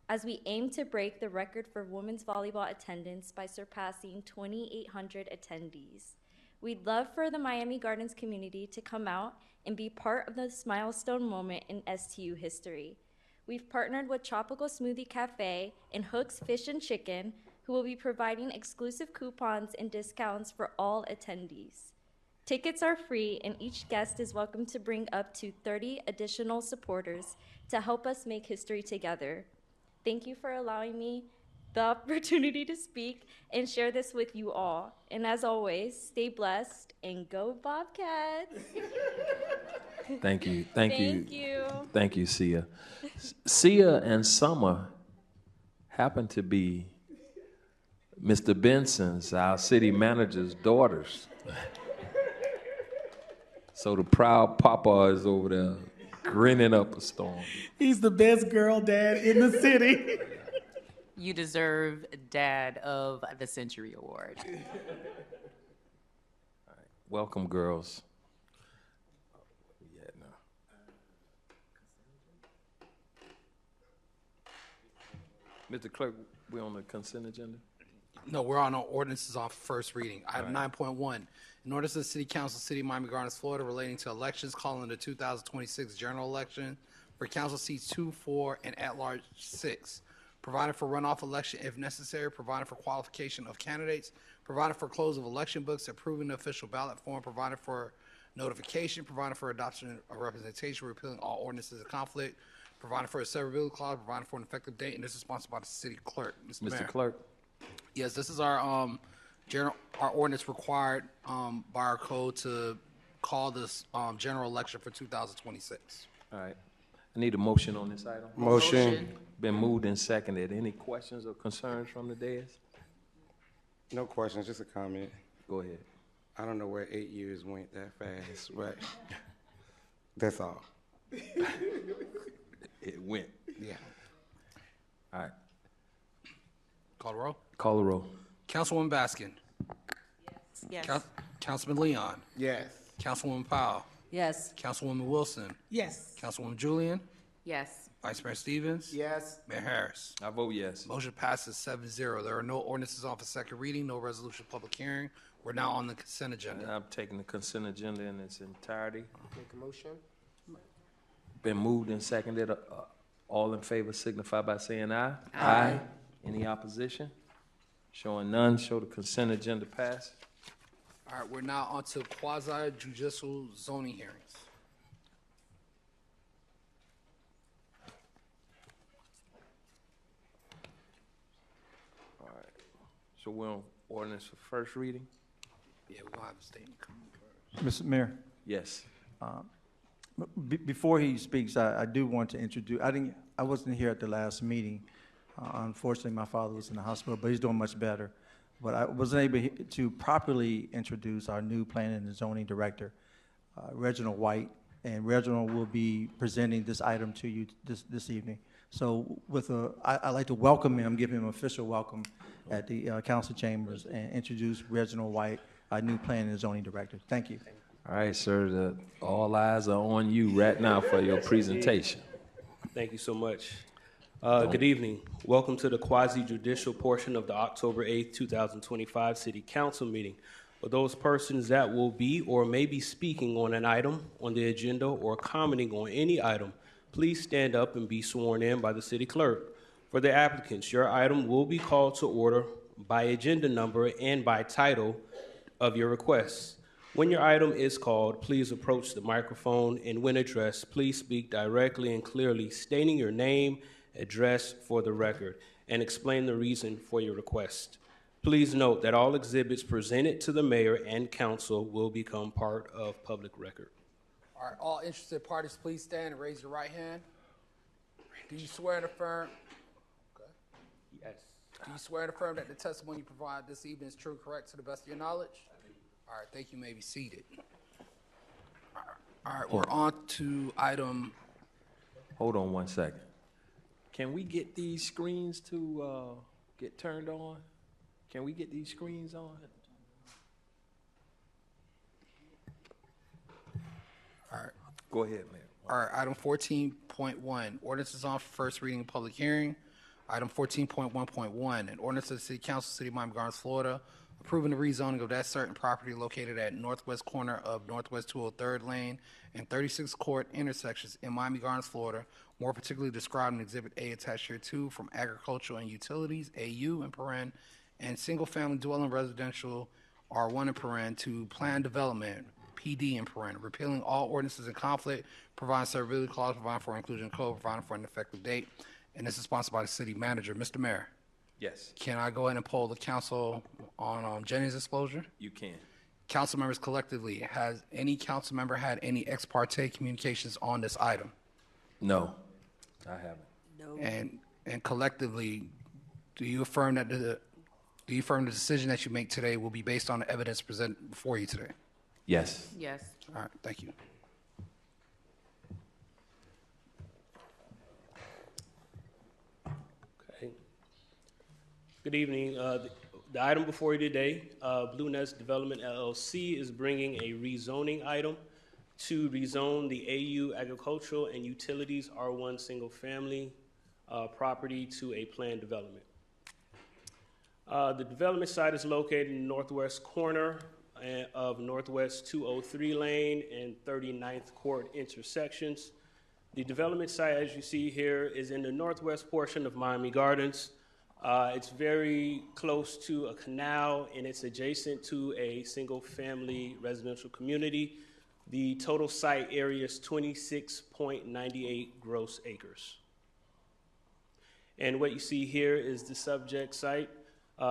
as we aim to break the record for women's volleyball attendance by surpassing 2,800 attendees. We'd love for the Miami Gardens community to come out and be part of this milestone moment in STU history. We've partnered with Tropical Smoothie Cafe and Hooks Fish and Chicken, who will be providing exclusive coupons and discounts for all attendees. Tickets are free, and each guest is welcome to bring up to 30 additional supporters to help us make history together. Thank you for allowing me the opportunity to speak and share this with you all. And as always, stay blessed and go Bobcats. Thank you. Thank you, Sia. Sia and Summer happen to be Mr. Benson's, our city manager's daughters. So the proud papa is over there grinning up a storm. He's the best girl dad in the city. You deserve Dad of the Century Award. Welcome, girls. Mr. Clerk, we're on the consent agenda? No, we're on ordinances off first reading. Item 9.1, an ordinance of the City Council, City of Miami Gardens, Florida, relating to elections calling the 2026 general election for council seats 2, 4, and at-large 6, providing for runoff election if necessary, providing for qualification of candidates, providing for close of election books, approving the official ballot form, providing for notification, providing for adoption of representation, repealing all ordinances of conflict, providing for a severability clause, providing for an effective date, and this is sponsored by the city clerk. Mr. Mayor. Mr. Clerk? Yes, this is our our ordinance required by our code to call this general election for 2026. All right. I need a motion on this item. Motion. Been moved and seconded. Any questions or concerns from the dais? No questions, just a comment. Go ahead. I don't know where 8 years went that fast, but that's all. It went. Yeah. All right. Call the roll. Call the roll. Councilwoman Baskin. Yes. Councilman Leon. Yes. Councilwoman Powell. Yes. Councilwoman Wilson. Yes. Councilwoman Julian. Yes. Vice Mayor Stevens. Yes. Mayor Harris. I vote yes. Motion passes 7-0. There are no ordinances on for second reading, no resolution of public hearing. We're now on the consent agenda. And I'm taking the consent agenda in its entirety. Make a motion. Been moved and seconded. All in favor signify by saying aye. Aye. Any opposition? Showing none, show the consent agenda pass. All right, we're now on to quasi-judicial zoning hearings. All right. So we're on ordinance for first reading? Yeah, we're gonna have a statement coming first. Mr. Mayor, Yes. before he speaks, I do want to introduce, I wasn't here at the last meeting. Unfortunately, my father was in the hospital, but he's doing much better. But I wasn't able to properly introduce our new planning and zoning director, Reginald White, and Reginald will be presenting this item to you this evening. So I'd like to welcome him, give him an official welcome at the council chambers and introduce Reginald White, our new planning and zoning director. Thank you. All right, sir. All eyes are on you right now for your presentation. Thank you so much. Good evening. Welcome to the quasi-judicial portion of the October 8th, 2025 City Council meeting. For those persons that will be or may be speaking on an item on the agenda or commenting on any item, please stand up and be sworn in by the city clerk. For the applicants, your item will be called to order by agenda number and by title of your request. When your item is called, please approach the microphone, and when addressed, please speak directly and clearly, stating your name, address for the record, and explain the reason for your request. Please note that all exhibits presented to the mayor and council will become part of public record. All right, all interested parties, please stand and raise your right hand. Do you swear and affirm? Okay. Yes. Do you swear and affirm that the testimony you provide this evening is true and correct to the best of your knowledge? All right, thank you. You may be seated. All right, we're on to item. Hold on one second. Can we get these screens to get turned on? Can we get these screens on? All right. Go ahead, Mayor. All right, item 14.1, ordinance is on for first reading and public hearing. Item 14.1.1, an ordinance of the City Council, City of Miami Gardens, Florida, approving the rezoning of that certain property located at northwest corner of Northwest 203rd Lane and 36th Court intersections in Miami Gardens, Florida, more particularly described in Exhibit A attached here to from Agricultural and Utilities, AU in paren, and single-family dwelling residential, R1 in paren, to planned development, PD in paren, repealing all ordinances in conflict, providing severability clause, providing for inclusion code, providing for an effective date, and this is sponsored by the city manager. Mr. Mayor. Yes. Can I go ahead and poll the council on Jennings' disclosure? You can. Council members collectively, has any council member had any ex parte communications on this item? No, I haven't. No. And collectively, do you affirm that the decision that you make today will be based on the evidence presented before you today? Yes. Yes. All right, thank you. Okay. Good evening. The item before you today, Blue Nest Development LLC is bringing a rezoning item to rezone the AU Agricultural and Utilities R1 Single Family property to a planned development. The development site is located in the northwest corner of Northwest 203 Lane and 39th Court intersections. The development site, as you see here, is in the northwest portion of Miami Gardens. It's very close to a canal, and it's adjacent to a single-family residential community. The total site area is 26.98 gross acres. And what you see here is the subject site.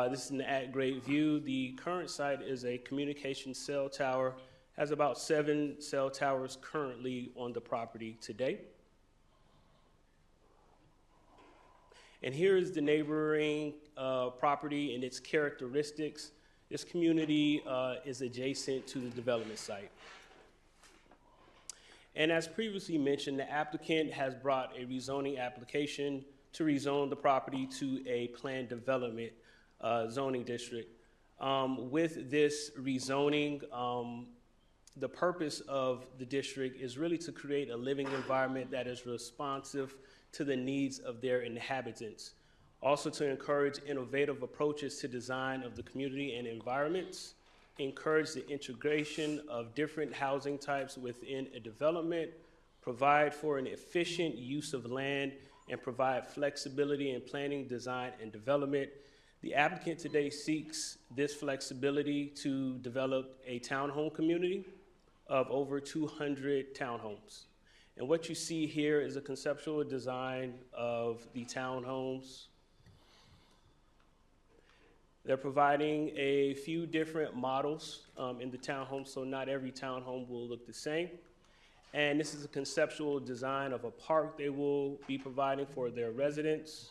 This is an at-grade view. The current site is a communication cell tower, has about 7 cell towers currently on the property today. And here is the neighboring property and its characteristics. This community is adjacent to the development site. And as previously mentioned, the applicant has brought a rezoning application to rezone the property to a planned development zoning district. With this rezoning, the purpose of the district is really to create a living environment that is responsive to the needs of their inhabitants. Also to encourage innovative approaches to design of the community and environments, encourage the integration of different housing types within a development, provide for an efficient use of land, and provide flexibility in planning, design, and development. The applicant today seeks this flexibility to develop a townhome community of over 200 townhomes. And what you see here is a conceptual design of the townhomes. They're providing a few different models in the townhome, so not every townhome will look the same. And this is a conceptual design of a park they will be providing for their residents,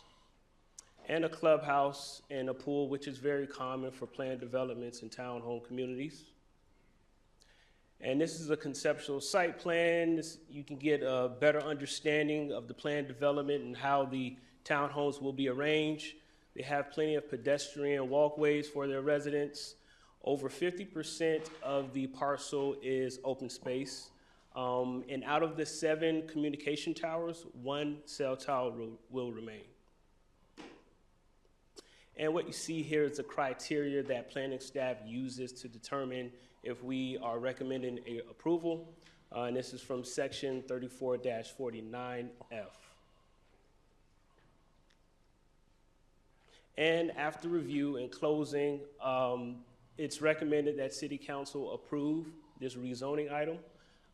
and a clubhouse and a pool, which is very common for planned developments in townhome communities. And this is a conceptual site plan. You can get a better understanding of the planned development and how the townhomes will be arranged. They have plenty of pedestrian walkways for their residents. Over 50% of the parcel is open space. And out of the 7 communication towers, 1 cell tower will remain. And what you see here is the criteria that planning staff uses to determine if we are recommending approval. And this is from section 34-49F. And after review and closing, it's recommended that City Council approve this rezoning item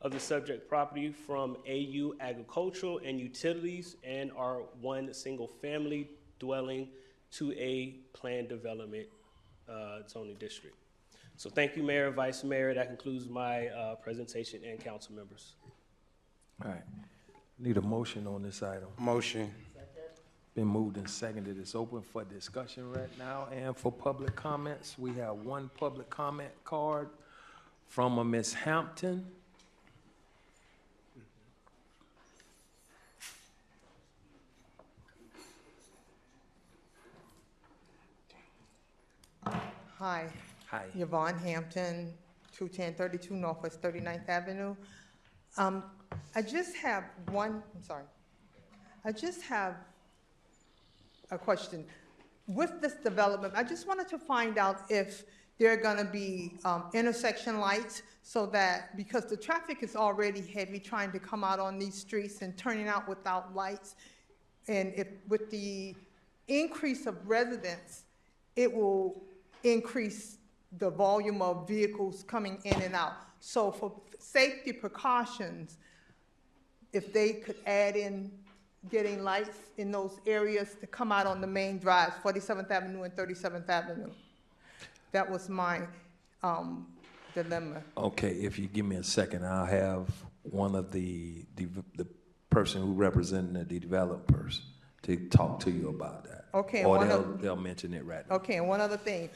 of the subject property from AU Agricultural and Utilities and our 1 single family dwelling to a planned development zoning district. So thank you, Mayor, Vice Mayor. That concludes my presentation and council members. All right. Need a motion on this item. Motion. Been moved and seconded. It's open for discussion right now and for public comments. We have 1 public comment card from a Ms. Hampton. Hi. Hi. Yvonne Hampton, 21032 Northwest 39th Avenue. I just have a question. With this development, I just wanted to find out if there are gonna be intersection lights so that, because the traffic is already heavy trying to come out on these streets and turning out without lights. And if with the increase of residents, it will increase the volume of vehicles coming in and out. So for safety precautions, if they could add in getting lights in those areas to come out on the main drives, 47th Avenue and 37th Avenue. That was my dilemma. Okay, if you give me a second, I'll have one of the person who representing the developers to talk to you about that. Okay. Or they'll mention it right now. Okay, and one other thing.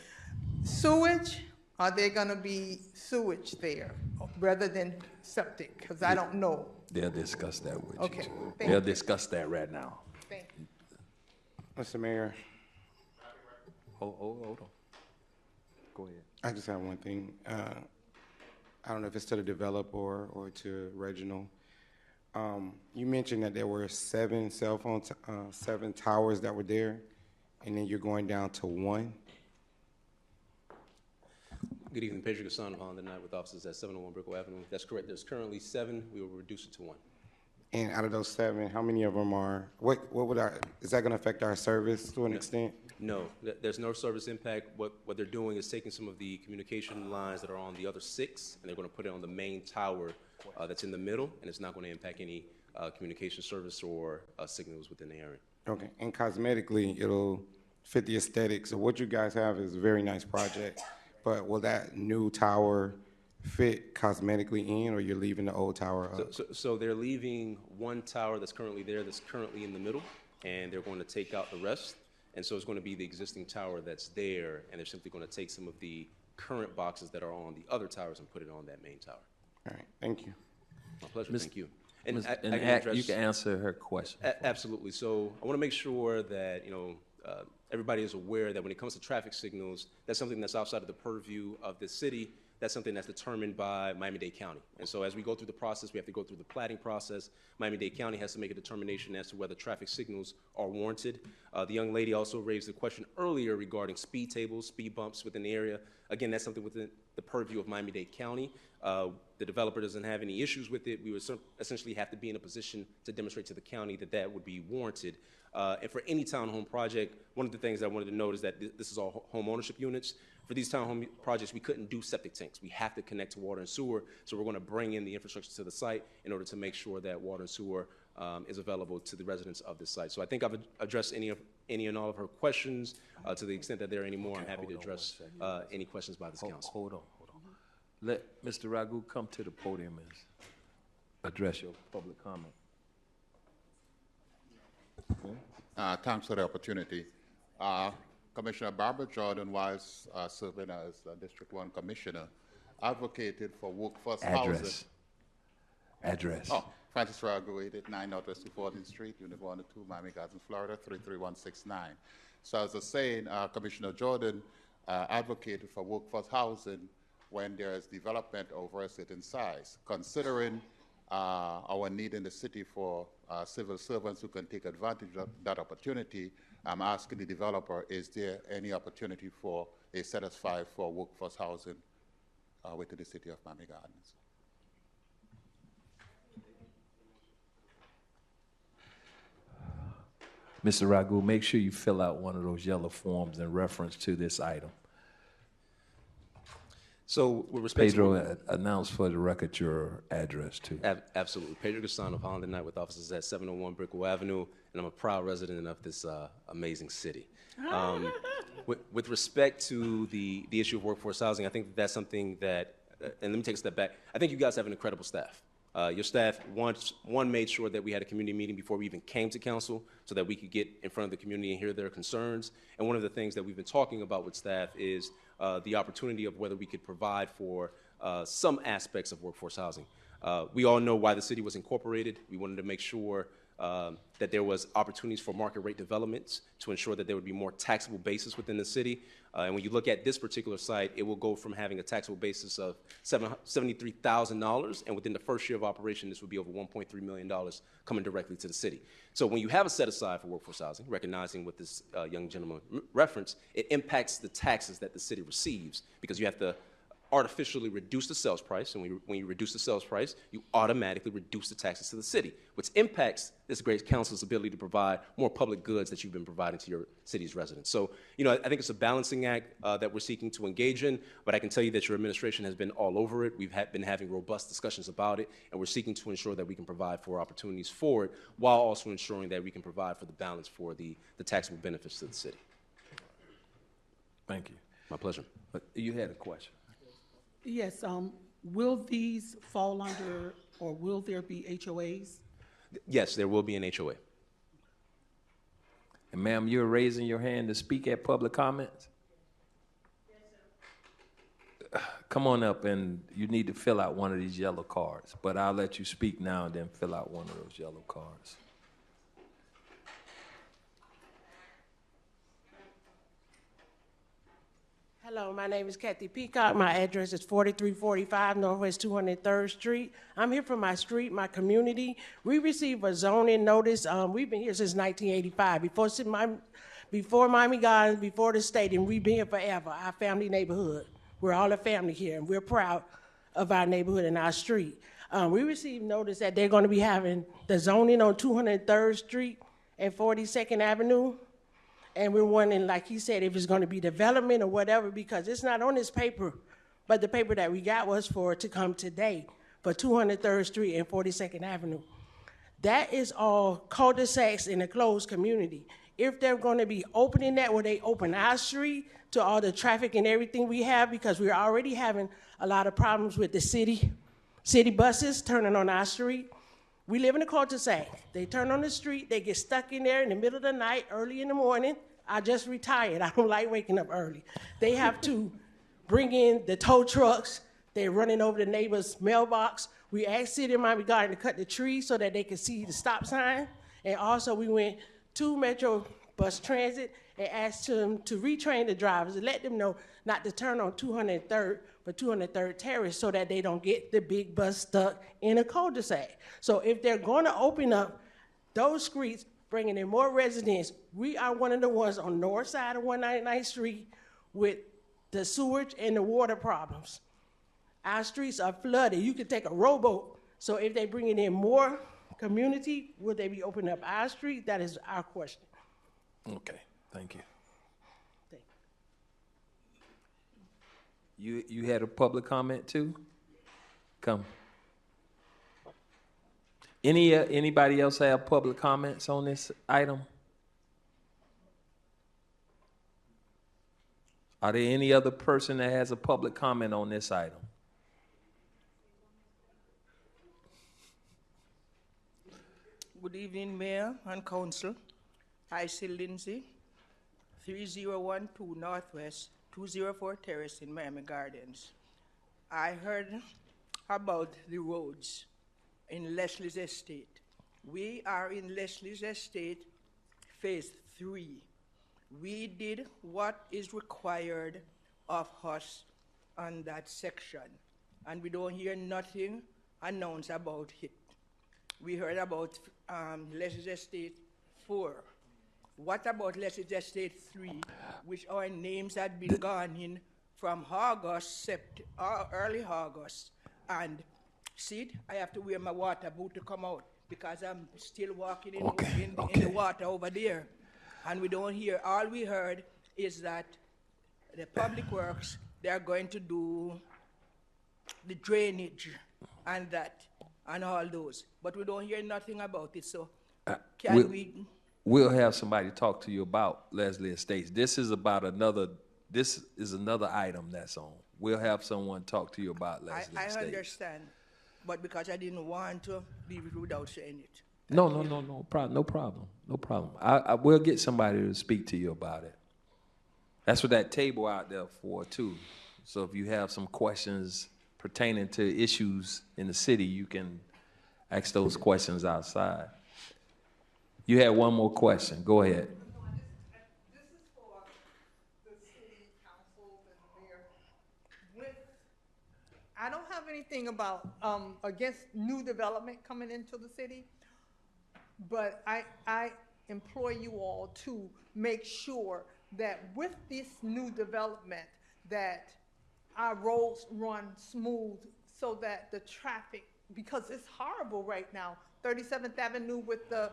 Sewage Are there gonna be sewage there rather than septic? Because I don't know. They'll discuss that with you. Okay, thank They'll you. discuss that right now. Thank you. Mr. Mayor, Hold on. Go ahead. I just have one thing. I don't know if it's to the developer or to Reginald. You mentioned that there were 7 7 towers that were there, and then you're going down to 1. Good evening, Pedro Gasson of On the Night with offices at 701 Brickell Avenue. That's correct. There's currently 7. We will reduce it to 1. And out of those 7, how many of them are, is that going to affect our service to an extent? No, there's no service impact. What they're doing is taking some of the communication lines that are on the other 6, and they're going to put it on the main tower that's in the middle, and it's not going to impact any communication service or signals within the area. Okay, and cosmetically, it'll fit the aesthetics. So what you guys have is a very nice project, but will that new tower fit cosmetically in, or you're leaving the old tower up? So they're leaving one tower that's currently there, that's currently in the middle, and they're going to take out the rest. And so it's going to be the existing tower that's there, and they're simply going to take some of the current boxes that are on the other towers and put it on that main tower. All right, thank you. My pleasure, thank you. And I can address, you can answer her question. Absolutely. So I want to make sure that, everybody is aware that when it comes to traffic signals, that's something that's outside of the purview of the city. That's something that's determined by Miami-Dade County. And so as we go through the process, we have to go through the platting process. Miami-Dade County has to make a determination as to whether traffic signals are warranted. The young lady also raised the question earlier regarding speed tables, speed bumps within the area. Again, that's something within the purview of Miami-Dade County. The developer doesn't have any issues with it. We would essentially have to be in a position to demonstrate to the county that that would be warranted. And for any townhome project, one of the things I wanted to note is that this is all home ownership units. For these townhome projects, we couldn't do septic tanks. We have to connect to water and sewer, so we're going to bring in the infrastructure to the site in order to make sure that water and sewer is available to the residents of this site. So I think I've addressed any and all of her questions. To the extent that there are any more, I'm happy to address any questions by this council. Hold on. Let Mr. Ragu come to the podium and address your public comment. Thanks for the opportunity. Commissioner Barbara Jordan, whilst serving as District 1 Commissioner, advocated for workforce housing. Address. Oh, Francis Ragu, 889 Northwest 14th Street, Unit 1 and 2, Miami Gardens, Florida, 33169. So as I was saying, Commissioner Jordan advocated for workforce housing when there is development over a certain size. Considering our need in the city for civil servants who can take advantage of that opportunity, I'm asking the developer, is there any opportunity for a set-aside for workforce housing within the city of Miami Gardens? Mr. Ragu, make sure you fill out one of those yellow forms in reference to this item. So with respect Pedro, announce for the record your address, too. Absolutely. Pedro Gasson of Holland Night with offices at 701 Brickell Avenue, and I'm a proud resident of this amazing city. With respect to the issue of workforce housing, I think that's something that, and let me take a step back, I think you guys have an incredible staff. Your staff, one made sure that we had a community meeting before we even came to council so that we could get in front of the community and hear their concerns. And one of the things that we've been talking about with staff is the opportunity of whether we could provide for some aspects of workforce housing. We all know why the city was incorporated. We wanted to make sure that there was opportunities for market rate developments to ensure that there would be more taxable basis within the city. And when you look at this particular site, it will go from having a taxable basis of $73,000, and within the first year of operation, this would be over $1.3 million coming directly to the city. So when you have a set aside for workforce housing, recognizing what this young gentleman referenced, it impacts the taxes that the city receives because you have to artificially reduce the sales price, and when you reduce the sales price, you automatically reduce the taxes to the city, which impacts this great council's ability to provide more public goods that you've been providing to your city's residents. So, I think it's a balancing act that we're seeking to engage in, but I can tell you that your administration has been all over it. We've been having robust discussions about it, and we're seeking to ensure that we can provide for opportunities for it, while also ensuring that we can provide for the balance for the taxable benefits to the city. Thank you. My pleasure. You had a question. Yes, will these fall under, or will there be HOAs? Yes, there will be an HOA. And ma'am, you're raising your hand to speak at public comments? come on up and you need to fill out one of these yellow cards. But I'll let you speak now and then fill out one of those yellow cards. Hello, my name is Kathy Peacock. My address is 4345 Northwest 203rd Street. I'm here for my street, my community. We received a zoning notice. We've been here since 1985. Before Miami Gardens, before the stadium, we've been here forever, our family neighborhood. We're all a family here, and we're proud of our neighborhood and our street. We received notice that they're going to be having the zoning on 203rd Street and 42nd Avenue. And we're wondering, like he said, if it's going to be development or whatever, because it's not on this paper, but the paper that we got was for it to come today for 203rd Street and 42nd Avenue. That is all cul-de-sacs in a closed community. If they're going to be opening that where they open our street to all the traffic and everything we have, because we're already having a lot of problems with the city buses turning on our street. We live in a cul-de-sac. They turn on the street, they get stuck in there in the middle of the night, early in the morning. I just retired. I don't like waking up early. They have to bring in the tow trucks. They're running over the neighbor's mailbox. We asked City of Miami Garden to cut the trees so that they could see the stop sign. And also we went to Metro Bus Transit and asked them to retrain the drivers and let them know not to turn on 203rd, but 203rd Terrace so that they don't get the big bus stuck in a cul-de-sac. So if they're going to open up those streets, bringing in more residents, we are one of the ones on the north side of 199th Street with the sewage and the water problems. Our streets are flooded. You can take a rowboat. So if they're bringing in more community, will they be opening up our street? That is our question. Okay, thank you. You had a public comment too? Come. Anybody else have public comments on this item? Are there any other person that has a public comment on this item? Good evening, Mayor and Council. I, Lindsay, 3012 Northwest 204 Terrace in Miami Gardens. I heard about the roads in Leslie's estate. We are in Leslie's estate, phase 3. We did what is required of us on that section, and we don't hear nothing announced about it. We heard about Leslie's estate 4. What about Leslie's estate 3, which our names had been gone in from August, early August, and see, I have to wear my water boot to come out because I'm still walking in the water over there. And we don't hear, all we heard is that the public works, they are going to do the drainage and that, and all those. But we don't hear nothing about it, so We'll have somebody talk to you about Leslie Estates. This is another item that's on. We'll have someone talk to you about Leslie Estates. I understand, but because I didn't want to be without saying it. No problem. I will get somebody to speak to you about it. That's what that table out there for too. So if you have some questions pertaining to issues in the city, you can ask those questions outside. You had one more question. Go ahead. This is for the city council and mayor. I don't have anything about against new development coming into the city, but I implore you all to make sure that with this new development that our roads run smooth so that the traffic, because it's horrible right now, 37th Avenue with the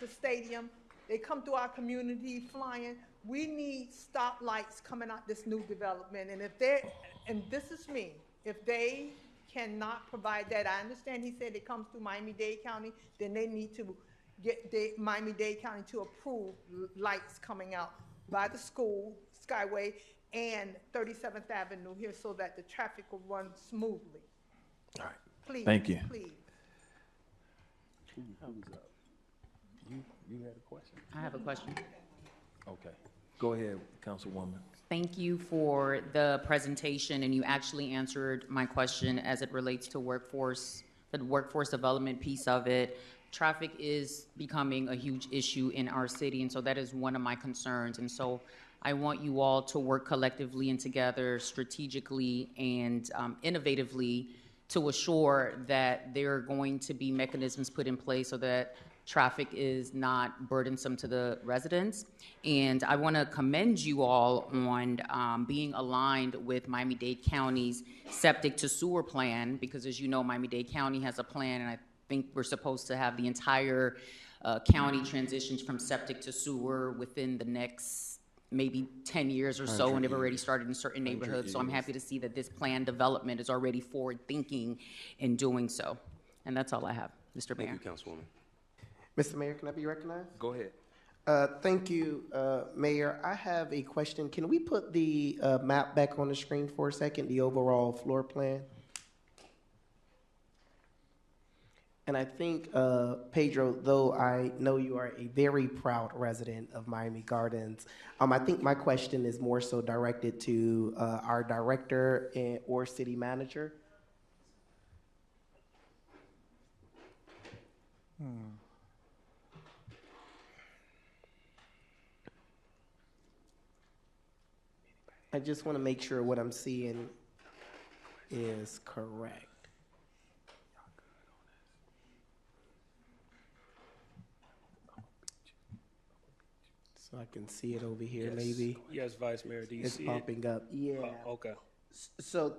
stadium, they come through our community flying. We need stoplights coming out this new development. And this is me, if they cannot provide that, I understand he said it comes through Miami-Dade County, then they need to get Miami-Dade County to approve lights coming out by the school, Skyway, and 37th Avenue here so that the traffic will run smoothly. All right. Please. Thank you. Please. You had a question? I have a question. Okay. Go ahead, Councilwoman. Thank you for the presentation, and you actually answered my question as it relates to workforce, the workforce development piece of it. Traffic is becoming a huge issue in our city, and so that is one of my concerns. And so I want you all to work collectively and together strategically and innovatively to assure that there are going to be mechanisms put in place so that traffic is not burdensome to the residents. And I want to commend you all on being aligned with Miami-Dade County's septic to sewer plan, because as you know, Miami-Dade County has a plan, and I think we're supposed to have the entire county transitions from septic to sewer within the next maybe 10 years or so, and they've already started in certain neighborhoods. So I'm happy to see that this plan development is already forward-thinking in doing so. And that's all I have, Mr. Mayor. Thank you, Councilwoman. Mr. Mayor, can I be recognized? Go ahead. Thank you, Mayor. I have a question. Can we put the map back on the screen for a second, the overall floor plan? And I think, Pedro, though I know you are a very proud resident of Miami Gardens, I think my question is more so directed to our director or city manager. I just want to make sure what I'm seeing is correct. So I can see it over here, Yes. maybe. Yes, Vice Mayor, do you It's see popping up. Yeah. Oh, okay. So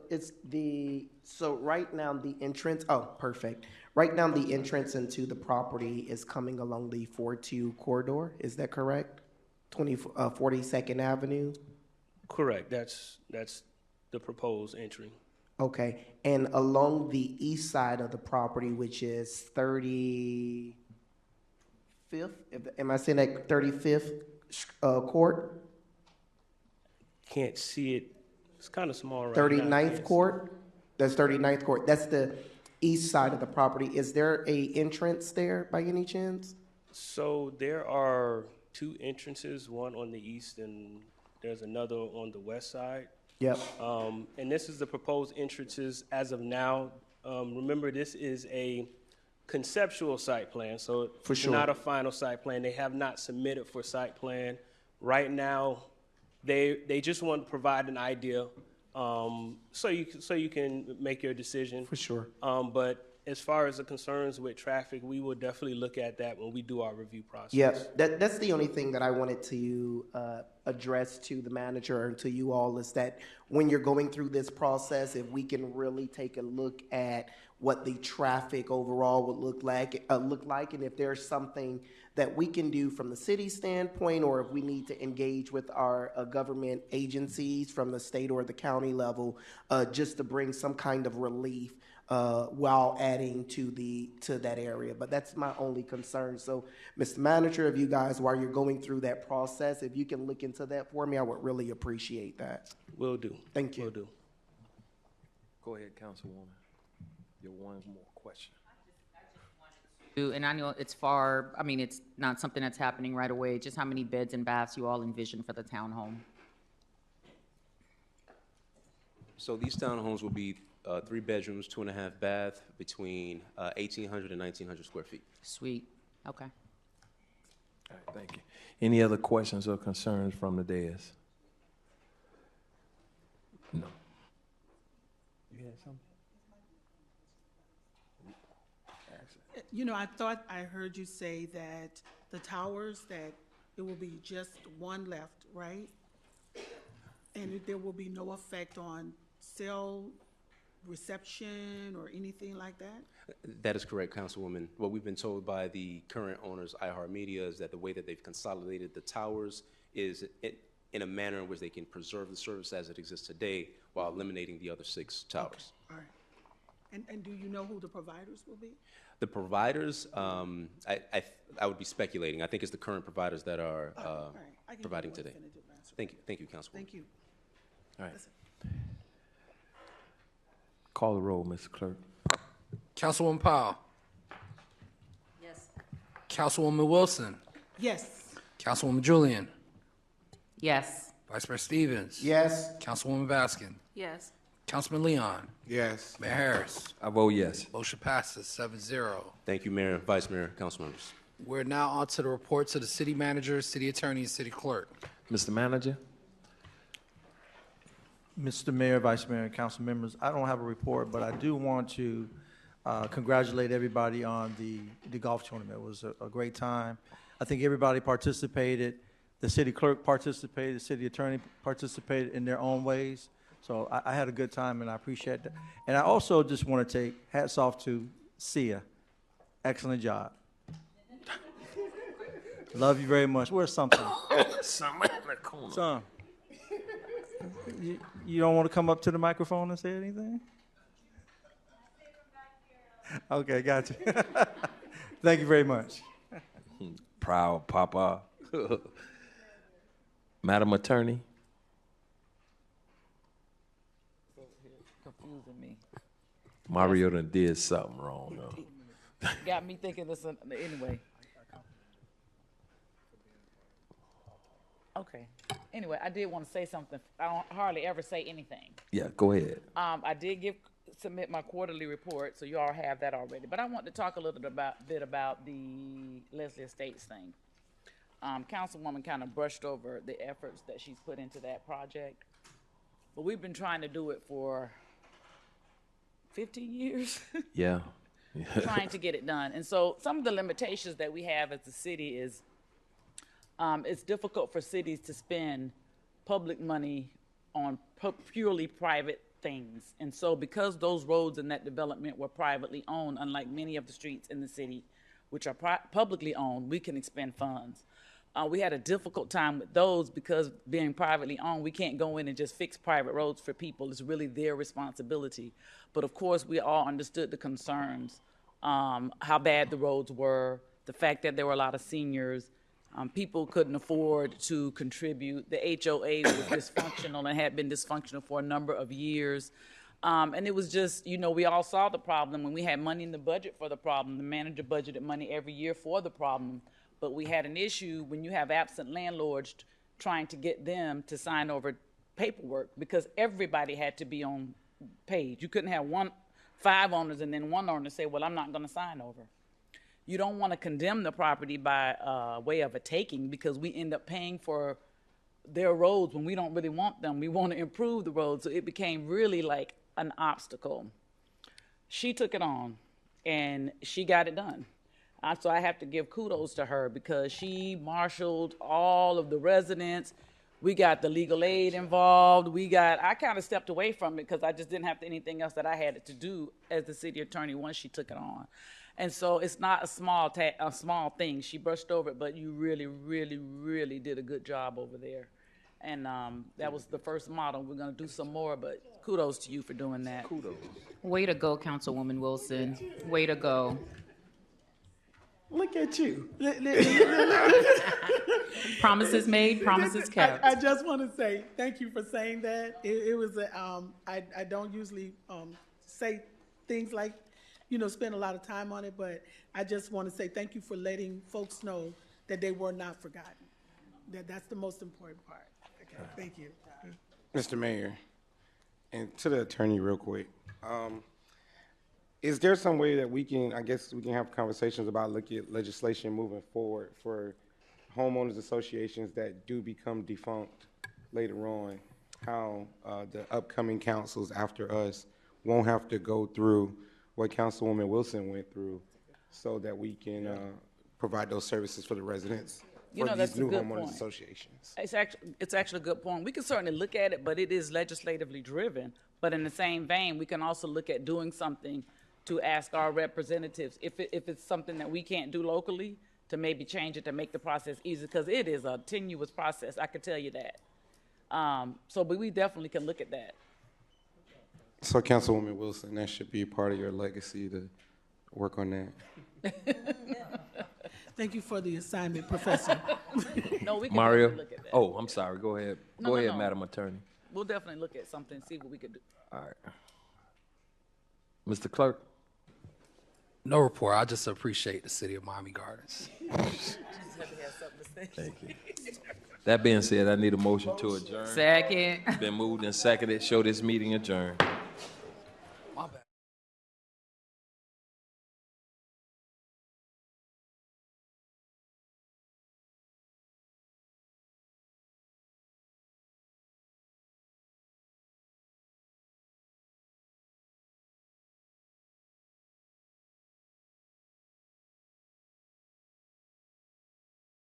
so right now the entrance, oh, perfect. Right now the entrance into the property is coming along the 4-2 corridor. Is that correct? 42nd Avenue? Correct. That's the proposed entry. Okay. And along the east side of the property, which is 35th, am I saying that 35th court? Can't see it. It's kind of small right 39th now. court? That's 39th court. That's the east side of the property. Is there a entrance there by any chance? So there are two entrances, one on the east and there's another on the west side. Yep. And this is the proposed entrances as of now. Remember, this is a conceptual site plan, so For it's sure. not a final site plan. They have not submitted for site plan. Right now, they just want to provide an idea, so you can make your decision. For sure. But as far as the concerns with traffic, we will definitely look at that when we do our review process. Yeah, that's the only thing that I wanted to address to the manager and to you all is that when you're going through this process, if we can really take a look at what the traffic overall would look like, and if there's something that we can do from the city standpoint, or if we need to engage with our government agencies from the state or the county level, just to bring some kind of relief while adding to that area. But that's my only concern. So, Mr. Manager, if you guys, while you're going through that process, if you can look into that for me, I would really appreciate that. Will do. Thank you. Will do. Go ahead, Councilwoman. Your one more question. And I know it's far, I mean, it's not something that's happening right away, just how many beds and baths you all envision for the townhome? So these townhomes will be 3 bedrooms, 2.5 bath, between 1,800 and 1,900 square feet. Sweet, okay. All right, thank you. Any other questions or concerns from the dais? No. You had something? You know, I thought I heard you say that the towers, that it will be just one left, right? And there will be no effect on cell reception or anything like that? That is correct, Councilwoman. What we've been told by the current owners, iHeartMedia, is that the way that they've consolidated the towers is in a manner in which they can preserve the service as it exists today while eliminating the other 6 towers. All right. And do you know who the providers will be? The providers, I would be speculating. I think it's the current providers that are providing today. Thank you, Councilwoman. Thank you. All right. Call the roll, Mr. Clerk. Councilwoman Powell. Yes. Councilwoman Wilson. Yes. Councilwoman Julian. Yes. Vice Mayor Stevens. Yes. Councilwoman Baskin. Yes. Councilman Leon. Yes. Mayor Harris. I vote yes. Motion passes 7-0. Thank you, Mayor, Vice Mayor, council members. We're now on to the reports of the city manager, city attorney, and city clerk. Mr. Manager? Mr. Mayor, Vice Mayor, and council members, I don't have a report, but I do want to congratulate everybody on the golf tournament. It was a great time. I think everybody participated. The city clerk participated. The city attorney participated in their own ways. So I had a good time, and I appreciate that. And I also just want to take hats off to Sia. Excellent job. Love you very much. Where's something? Some. You don't want to come up to the microphone and say anything? Okay, got you. Thank you very much. Proud Papa. Madam Attorney? Confusing me. Mario done did something wrong, though. Got me thinking this anyway. Okay. Anyway, I did want to say something. I don't hardly ever say anything. Yeah, go ahead. I did submit my quarterly report, so you all have that already. But I want to talk a little bit about the Leslie Estates thing. Councilwoman kind of brushed over the efforts that she's put into that project, but we've been trying to do it for 15 years. Yeah. Trying to get it done. And so some of the limitations that we have as a city is it's difficult for cities to spend public money on purely private things. And so because those roads in that development were privately owned, unlike many of the streets in the city, which are publicly owned, we can expend funds. We had a difficult time with those because being privately owned, we can't go in and just fix private roads for people. It's really their responsibility. But of course, we all understood the concerns, how bad the roads were, the fact that there were a lot of seniors. People couldn't afford to contribute. The HOA was dysfunctional and had been dysfunctional for a number of years. And it was just, we all saw the problem and we had money in the budget for the problem. The manager budgeted money every year for the problem. But we had an issue when you have absent landlords trying to get them to sign over paperwork because everybody had to be on page. You couldn't have 5 owners and then one owner say, well, I'm not going to sign over. You don't want to condemn the property by way of a taking because we end up paying for their roads when we don't really want them. We want to improve the roads. So it became really like an obstacle. She took it on and she got it done. So I have to give kudos to her because she marshaled all of the residents. We got the legal aid involved. I kind of stepped away from it because I just didn't have anything else that I had to do as the city attorney once she took it on. And so it's not a small thing. She brushed over it, but you really, really, really did a good job over there. And that was the first model. We're going to do some more, but kudos to you for doing that. Kudos. Way to go, Councilwoman Wilson. Way to go. Look at you. Promises made, promises kept. I just want to say thank you for saying that. It was I don't usually say things like, spend a lot of time on it, but I just want to say thank you for letting folks know that they were not forgotten. That's the most important part. Okay, thank you. Mr. Mayor, and to the attorney real quick, is there some way that we can have conversations about looking at legislation moving forward for homeowners associations that do become defunct later on, how the upcoming councils after us won't have to go through what Councilwoman Wilson went through so that we can provide those services for the residents for that's these a new good homeowners point. associations? It's actually a good point. We can certainly look at it, but it is legislatively driven. But in the same vein, we can also look at doing something to ask our representatives if it's something that we can't do locally to maybe change it to make the process easier because it is a tenuous process. I can tell you that. But we definitely can look at that. So, Councilwoman Wilson, that should be part of your legacy to work on that. Thank you for the assignment, Professor. No, we can Mario? look at that. Oh, I'm sorry. Go ahead. No, Go no, ahead, no. Madam Attorney. We'll definitely look at something, see what we could do. All right. Mr. Clerk? No report. I just appreciate the city of Miami Gardens. Just have to have something to say. Thank you. That being said, I need a motion to adjourn. Second. Been moved and seconded. Show this meeting adjourned.